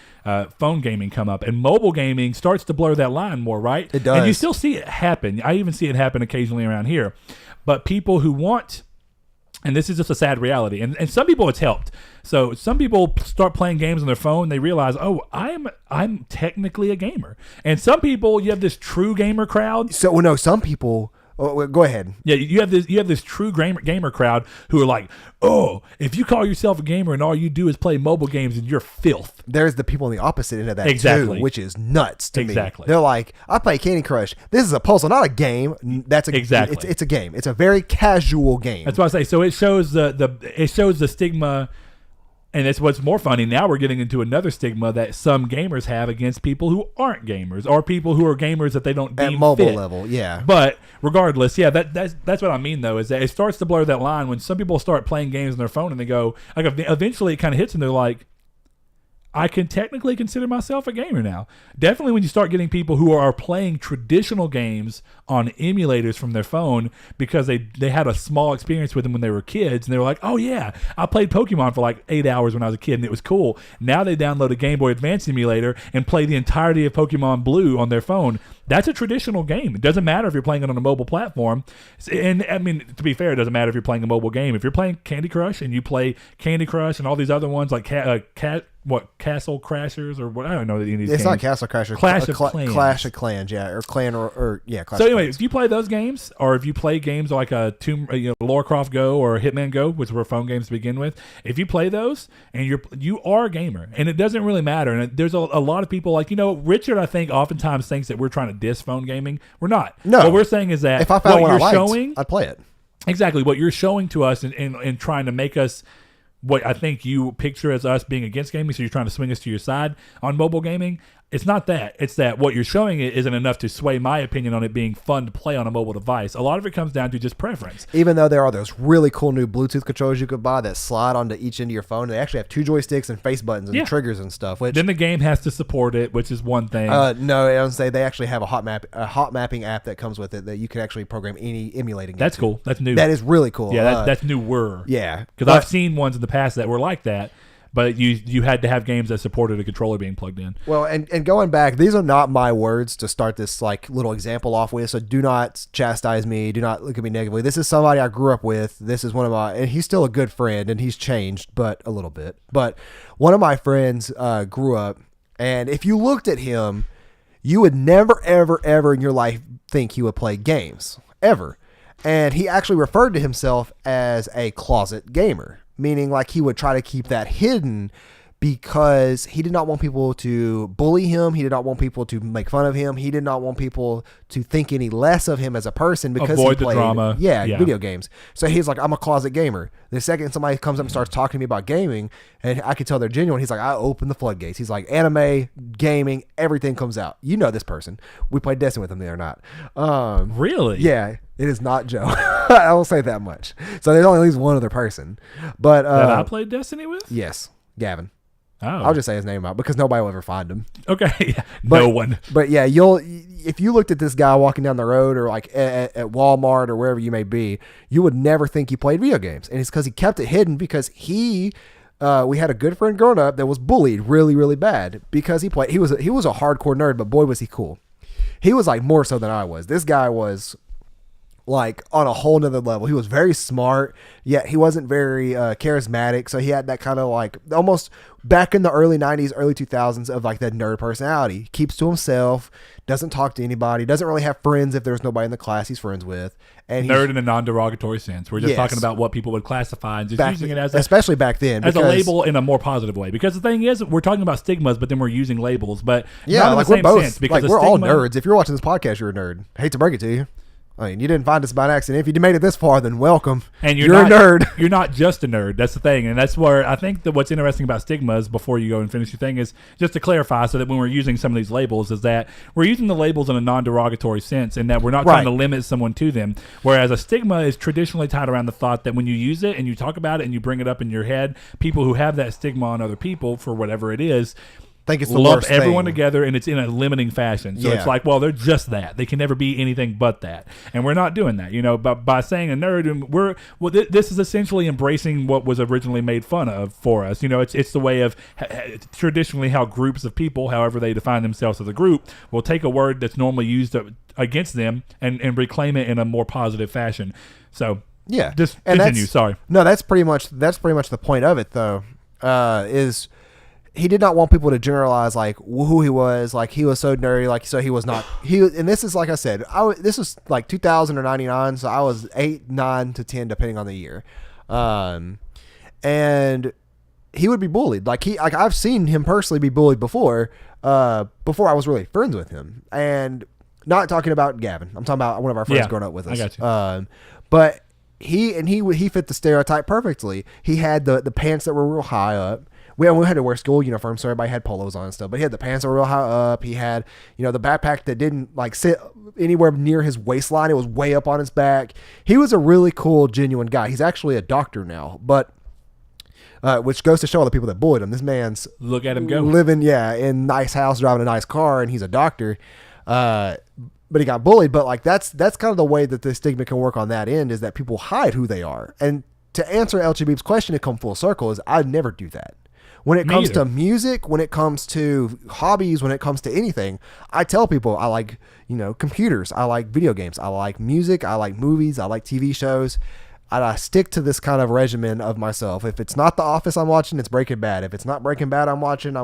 phone gaming come up, and mobile gaming starts to blur that line more, right? It does. And you still see it happen. I even see it happen occasionally around here. But people who want, and this is just a sad reality, and some people it's helped. So some people start playing games on their phone, they realize, oh, I'm technically a gamer. And some people, you have this true gamer crowd. So no, some people, Oh, go ahead. Yeah, you have this true gamer crowd who are like, oh, if you call yourself a gamer and all you do is play mobile games, and you're filth. There's the people on the opposite end of that Exactly. too, which is nuts to me. Exactly. They're like, I play Candy Crush. This is a puzzle, not a game. That's a Exactly. It's a game. It's a very casual game. That's what I say. So it shows the stigma. And it's what's more funny. Now we're getting into another stigma that some gamers have against people who aren't gamers, or people who are gamers that they don't deem at mobile fit. level. Yeah. But regardless, yeah, that's what I mean though, is that it starts to blur that line when some people start playing games on their phone and they go, like, eventually it kind of hits them. They're like, I can technically consider myself a gamer now. Definitely when you start getting people who are playing traditional games on emulators from their phone because they had a small experience with them when they were kids, and they were like, oh yeah, I played Pokemon for like 8 hours when I was a kid and it was cool. Now they download a Game Boy Advance emulator and play the entirety of Pokemon Blue on their phone. That's a traditional game. It doesn't matter if you're playing it on a mobile platform. And I mean, to be fair, it doesn't matter if you're playing a mobile game. If you're playing Candy Crush and you play Candy Crush and all these other ones like Castle Crashers or what, I don't know any of these It's games. not Castle Crashers. Clash of Clans. Clash of Clans, yeah, or Clan or yeah. Clash So of anyway, Clans. if you play those games, or if you play games like a Lara Croft Go or Hitman Go, which were phone games to begin with, if you play those and you are a gamer, and it doesn't really matter. And there's a lot of people like Richard. I think oftentimes thinks that we're trying to diss phone gaming. We're not. No. What we're saying is that If I found what one I you're liked, showing, I'd play it. exactly what you're showing to us, and trying to make us what I think you picture as us being against gaming, so you're trying to swing us to your side on mobile gaming. It's not that. It's that what you're showing it isn't enough to sway my opinion on it being fun to play on a mobile device. A lot of it comes down to just preference. Even though there are those really cool new Bluetooth controllers you could buy that slide onto each end of your phone, they actually have 2 joysticks and face buttons and triggers and stuff. Which Then the game has to support it, which is one thing. no, I don't say they actually have a hot mapping app that comes with it that you can actually program any emulating. That's into. cool. That's new. That is really cool. Yeah, that's newer. Yeah, Because I've seen ones in the past that were like that, but you had to have games that supported a controller being plugged in. Well, and going back, these are not my words to start this like little example off with, so do not chastise me, do not look at me negatively. This is somebody I grew up with. This is one of my, and he's still a good friend, and he's changed, but a little bit. But one of my friends grew up, and if you looked at him, you would never, ever, ever in your life think he would play games, ever. And he actually referred to himself as a closet gamer. Meaning like he would try to keep that hidden because he did not want people to bully him. He did not want people to make fun of him. He did not want people to think any less of him as a person because Avoid he played, the drama. Yeah, video games. So he's like, I'm a closet gamer. The second somebody comes up and starts talking to me about gaming, and I can tell they're genuine, he's like, I open the floodgates. He's like, anime, gaming, everything comes out. You know this person. We played Destiny with him there or not. Really? Yeah. It is not Joe. I will say that much. So there's only at least one other person. But that I played Destiny with? Yes, Gavin. Oh. I'll just say his name out because nobody will ever find him. Okay. No one. But yeah, if you looked at this guy walking down the road or like at Walmart or wherever you may be, you would never think he played video games. And it's because he kept it hidden because we had a good friend growing up that was bullied really, really bad because he was a hardcore nerd, but boy was he cool. He was like more so than I was. This guy was like on a whole nother level. He was very smart, yet he wasn't very charismatic. So he had that kind of like almost back in the early 90s, early 2000s of like that nerd personality. Keeps to himself, doesn't talk to anybody, doesn't really have friends if there's nobody in the class he's friends with. And nerd in a non-derogatory sense. We're just talking about what people would classify and just using it as especially back then as a label in a more positive way. Because the thing is, we're talking about stigmas, but then we're using labels. But yeah, not in like the same we're both sense, because like we're all stigma, nerds. If you're watching this podcast, you're a nerd. I hate to break it to you. I mean, you didn't find us by accident. If you made it this far, then welcome. And you're a nerd. You're not just a nerd. That's the thing. And that's where I think that what's interesting about stigmas, before you go and finish your thing, is just to clarify so that when we're using some of these labels, is that we're using the labels in a non-derogatory sense and that we're not trying to limit someone to them. Whereas a stigma is traditionally tied around the thought that when you use it and you talk about it and you bring it up in your head, people who have that stigma on other people for whatever it is, think it's the lump worst everyone thing. together, and it's in a limiting fashion. So it's like, well, they're just that. They can never be anything but that, and we're not doing that. But by saying a nerd, and this is essentially embracing what was originally made fun of for us. It's the way of traditionally how groups of people, however they define themselves as a group, will take a word that's normally used against them and reclaim it in a more positive fashion. So yeah, just continue. Sorry. No, that's pretty much the point of it, though. Is he did not want people to generalize like who he was. Like he was so nerdy. Like so he was not. And this is like I said. This was like 2000 or 99. So I was 8, 9 to 10 depending on the year. And he would be bullied. Like I've seen him personally be bullied before I was really friends with him. And not talking about Gavin. I'm talking about one of our friends growing up with us. I got you. But he fit the stereotype perfectly. He had the pants that were real high up. We had to wear school uniforms, so everybody had polos on and stuff. But he had the pants that were real high up. He had, the backpack that didn't like sit anywhere near his waistline. It was way up on his back. He was a really cool, genuine guy. He's actually a doctor now, but which goes to show all the people that bullied him. This man's look at him go living, in nice house, driving a nice car, and he's a doctor. But he got bullied. But like that's kind of the way that the stigma can work on that end, is that people hide who they are. And to answer LGB's question to come full circle is I'd never do that. When it comes to music, when it comes to hobbies, when it comes to anything, I tell people I like, computers. I like video games. I like music. I like movies. I like TV shows. I stick to this kind of regimen of myself. If it's not The Office I'm watching, it's Breaking Bad. If it's not Breaking Bad I'm watching,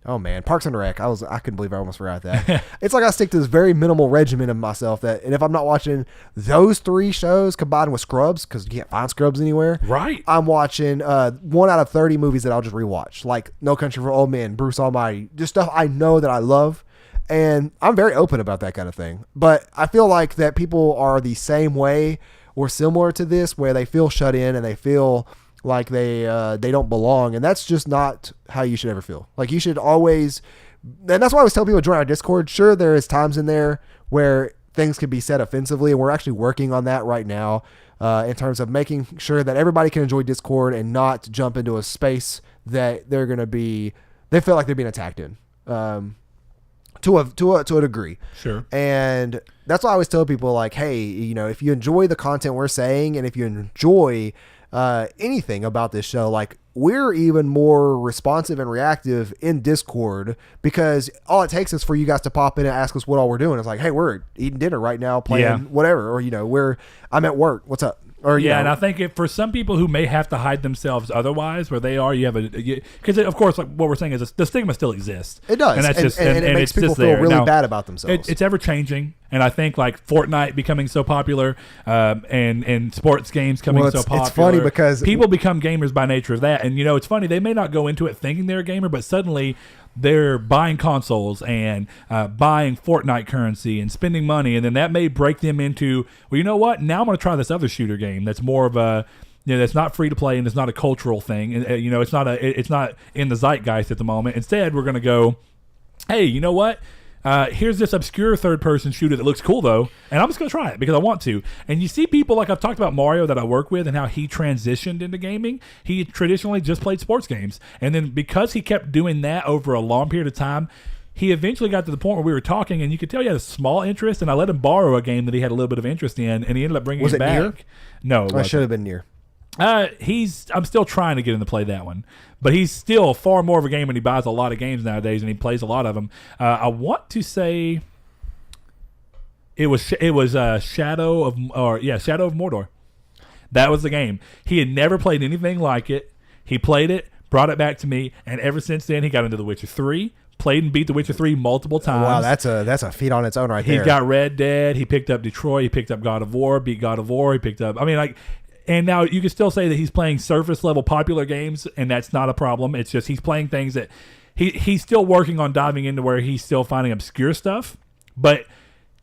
Parks and Rec. I couldn't believe I almost forgot that. It's like I stick to this very minimal regimen of myself and if I'm not watching those 3 shows combined with Scrubs, because you can't find Scrubs anywhere. Right. I'm watching 1 out of 30 movies that I'll just rewatch, like No Country for Old Men, Bruce Almighty, just stuff I know that I love. And I'm very open about that kind of thing. But I feel like that people are the same way or similar to this, where they feel shut in and they feel like they don't belong, and that's just not how you should ever feel. Like you should always, and that's why I always tell people to join our Discord. Sure, there is times in there where things can be said offensively, and we're actually working on that right now in terms of making sure that everybody can enjoy Discord and not jump into a space that they feel like they're being attacked in. To a degree. Sure. And that's why I always tell people like, hey, if you enjoy the content we're saying, and if you enjoy anything about this show, like we're even more responsive and reactive in Discord, because all it takes is for you guys to pop in and ask us what all we're doing. It's like, hey, we're eating dinner right now, playing whatever, or I'm at work. What's up? Or, and I think for some people who may have to hide themselves otherwise, where they are, because of course, like what we're saying is the stigma still exists. It does, and that's and it makes people feel really bad about themselves. It's ever changing, and I think like Fortnite becoming so popular, and sports games coming so popular. It's funny because people become gamers by nature of that, and it's funny, they may not go into it thinking they're a gamer, but suddenly they're buying consoles and buying Fortnite currency and spending money, and then that may break them into, well, you know what? Now I'm going to try this other shooter game that's more of a, that's not free to play and it's not a cultural thing, and it's not in the zeitgeist at the moment. Instead, we're going to go, hey, you know what? Here's this obscure third-person shooter that looks cool, though, and I'm just going to try it because I want to. And you see people, like I've talked about Mario that I work with and how he transitioned into gaming. He traditionally just played sports games. And then because he kept doing that over a long period of time, he eventually got to the point where we were talking, and you could tell he had a small interest, and I let him borrow a game that he had a little bit of interest in, and he ended up bringing it back. Near? No, it should have been Near. I'm still trying to get him to play that one, but he's still far more of a gamer, and he buys a lot of games nowadays, and he plays a lot of them. I want to say it was Shadow of Mordor. That was the game. He had never played anything like it. He played it, brought it back to me, and ever since then he got into The Witcher 3. Played and beat The Witcher 3 multiple times. Wow, that's a feat on its own right there. He got Red Dead. He picked up Detroit. He picked up God of War. Beat God of War. He picked up. And now you can still say that he's playing surface level popular games, and that's not a problem. It's just he's playing things that he's still working on diving into, where he's still finding obscure stuff, but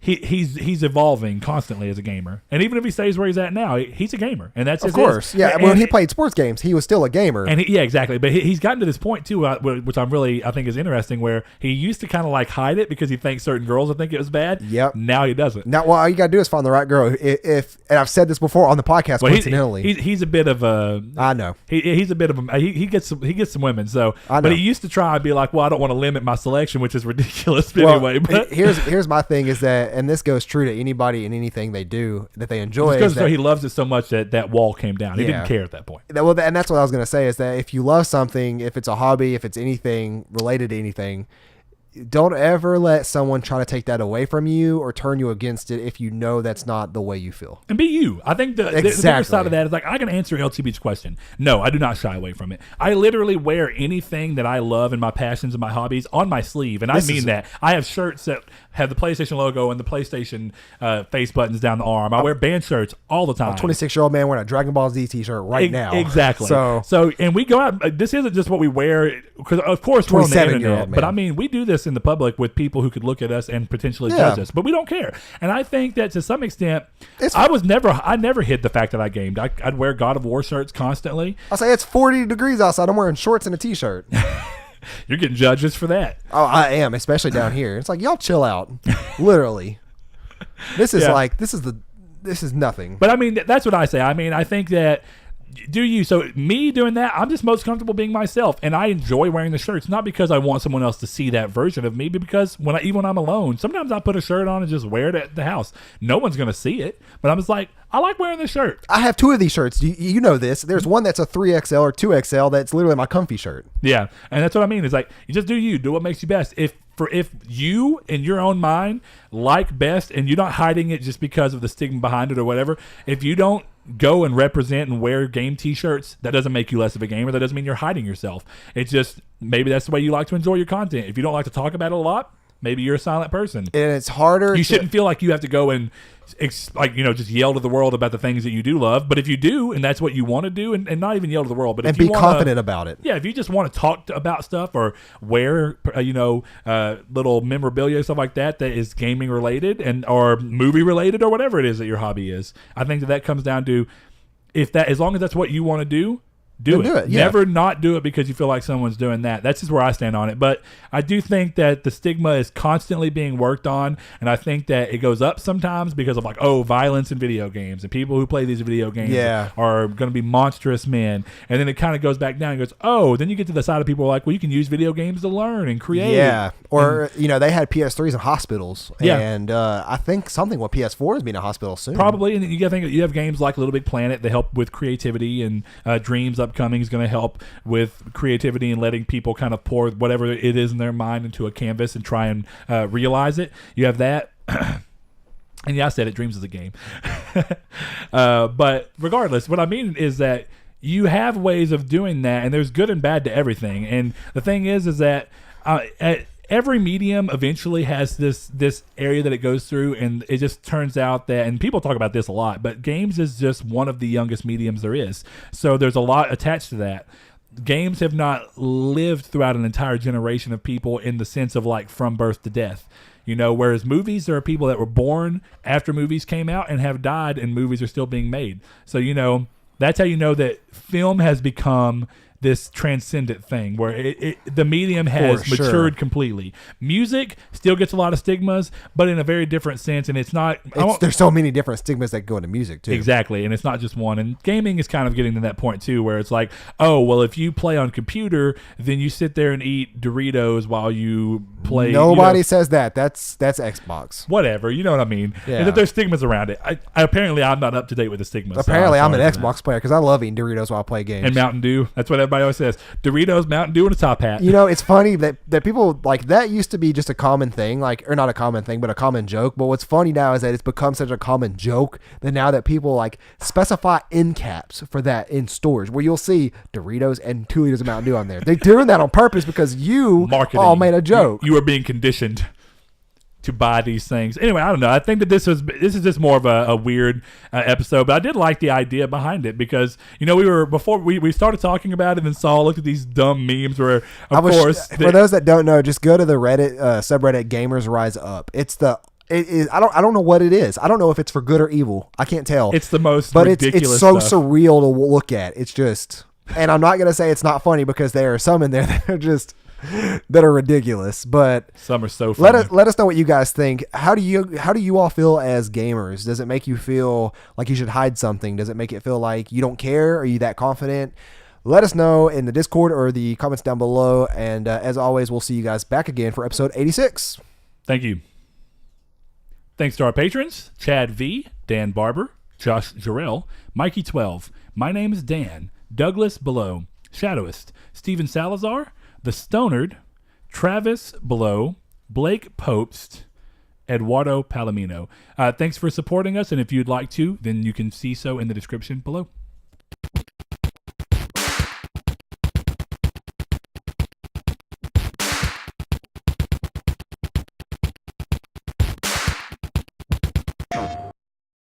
he's evolving constantly as a gamer. And even if he stays where he's at now, he's a gamer, and that's of course. Yeah, when he played sports games, he was still a gamer. And exactly. But he's gotten to this point too, which I think is interesting, where he used to kind of like hide it because he thinks certain girls would think it was bad. Yep. Now he doesn't. Now, all you gotta do is find the right girl. And I've said this before on the podcast, coincidentally. He's a bit of a. I know. He's a bit of a. He gets some women. So, but he used to try and be like, well, I don't want to limit my selection, which is ridiculous anyway. But here's my thing is that, and this goes true to anybody and anything they do that they enjoy. Because he loves it so much that wall came down. He didn't care at that point. Well, and that's what I was going to say, is that if you love something, if it's a hobby, if it's anything related to anything, don't ever let someone try to take that away from you or turn you against it if you know that's not the way you feel. And be you. I think the other side of that is like, I can answer LTB's question. No, I do not shy away from it. I literally wear anything that I love and my passions and my hobbies on my sleeve. And I mean that. I have shirts that have the PlayStation logo and the PlayStation face buttons down the arm. I wear band shirts all the time. I'm a 26-year-old man wearing a Dragon Ball Z t-shirt right now. Exactly. So, and we go out. This isn't just what we wear, because of course we're on the internet. But I mean, we do this in the public with people who could look at us and potentially judge us, but we don't care. And I think that to some extent, I never hid the fact that I gamed. I'd wear God of War shirts constantly. I'll say it's 40 degrees outside. I'm wearing shorts and a t-shirt. You're getting judges for that. Oh, I am, especially down here. It's like, y'all chill out. Literally. This is this is nothing. But I mean, that's what I say. I mean, I think that so me doing that, I'm just most comfortable being myself, and I enjoy wearing the shirts, not because I want someone else to see that version of me, but because even when I'm alone, sometimes I put a shirt on and just wear it at the house. No one's gonna see it, but I'm just like, I like wearing this shirt. I have 2 of these shirts. You know this. There's one that's a 3XL or 2XL that's literally my comfy shirt. Yeah, and that's what I mean. It's like, you just do what makes you best. If you in your own mind like best, and you're not hiding it just because of the stigma behind it or whatever, if you don't go and represent and wear game t-shirts, that doesn't make you less of a gamer. That doesn't mean you're hiding yourself. It's just, maybe that's the way you like to enjoy your content. If you don't like to talk about it a lot, maybe you're a silent person. And it's harder. You shouldn't feel like you have to go and just yell to the world about the things that you do love. But if you do, and that's what you want to do, and not even yell to the world, but and be confident about it. Yeah, if you just want to talk about stuff or wear, little memorabilia, stuff like that is gaming related or movie related or whatever it is that your hobby is, I think that comes down to, as long as that's what you want to do, do it. Yeah. Never not do it because you feel like someone's doing that. That's just where I stand on it. But I do think that the stigma is constantly being worked on, and I think that it goes up sometimes because of violence in video games, and people who play these video games are going to be monstrous men. And then it kind of goes back down and goes, then you get to the side of people like, well, you can use video games to learn and create. Yeah. Or, they had PS3s in hospitals. Yeah. And I think something with PS4 is being in a hospital soon. Probably. And you got to think, you have games like Little Big Planet that help with creativity, and Dreams upcoming is going to help with creativity and letting people kind of pour whatever it is in their mind into a canvas and try and realize it. You have that. And I said it, Dreams is a game. But regardless, what I mean is that you have ways of doing that, and there's good and bad to everything. And the thing is that every medium eventually has this area that it goes through, and it just turns out that, and people talk about this a lot, but games is just one of the youngest mediums there is. So there's a lot attached to that. Games have not lived throughout an entire generation of people in the sense of from birth to death. Whereas movies, there are people that were born after movies came out and have died, and movies are still being made. So, that's how you know that film has become this transcendent thing where the medium has matured completely. Music still gets a lot of stigmas, but in a very different sense, and it's not. There's so many different stigmas that go into music too. Exactly, and it's not just one. And gaming is kind of getting to that point too, where it's like, oh, well, if you play on computer, then you sit there and eat Doritos while you play. Nobody says that. That's Xbox. Whatever, you know what I mean? Yeah. And that there's stigmas around it. Apparently, I'm not up to date with the stigmas. Apparently, I'm an Xbox player because I love eating Doritos while I play games. And Mountain Dew. That's what everybody always says. Doritos, Mountain Dew, and a top hat. It's funny that people that used to be just a common thing, or not a common thing, but a common joke. But what's funny now is that it's become such a common joke that now that people specify end caps for that in stores, where you'll see Doritos and 2 liters of Mountain Dew on there. They're doing that on purpose because you all made a joke. You are being conditioned to buy these things. Anyway, I don't know. I think that this is just more of a weird episode, but I did like the idea behind it because, before we started talking about it and looked at these dumb memes where, for those that don't know, just go to the Reddit subreddit Gamers Rise Up. I don't know what it is. I don't know if it's for good or evil. I can't tell. It's the most but ridiculous it's so stuff. Surreal to look at. It's just, and I'm not going to say it's not funny because there are some in there that are just that are ridiculous, but some are so funny. Let us know what you guys think. How do you all feel as gamers? Does it make you feel like you should hide something? Does it make it feel like you don't care? Are you that confident? Let us know in the Discord or the comments down below. And as always, we'll see you guys back again for episode 86. Thank you. Thanks to our patrons, Chad V, Dan Barber, Josh Jarrell, Mikey 12. My name is Dan, Douglas Below, Shadowist, Steven Salazar, The Stonard, Travis Below, Blake Popst, Eduardo Palomino. Thanks for supporting us, and if you'd like to, then you can see so in the description below.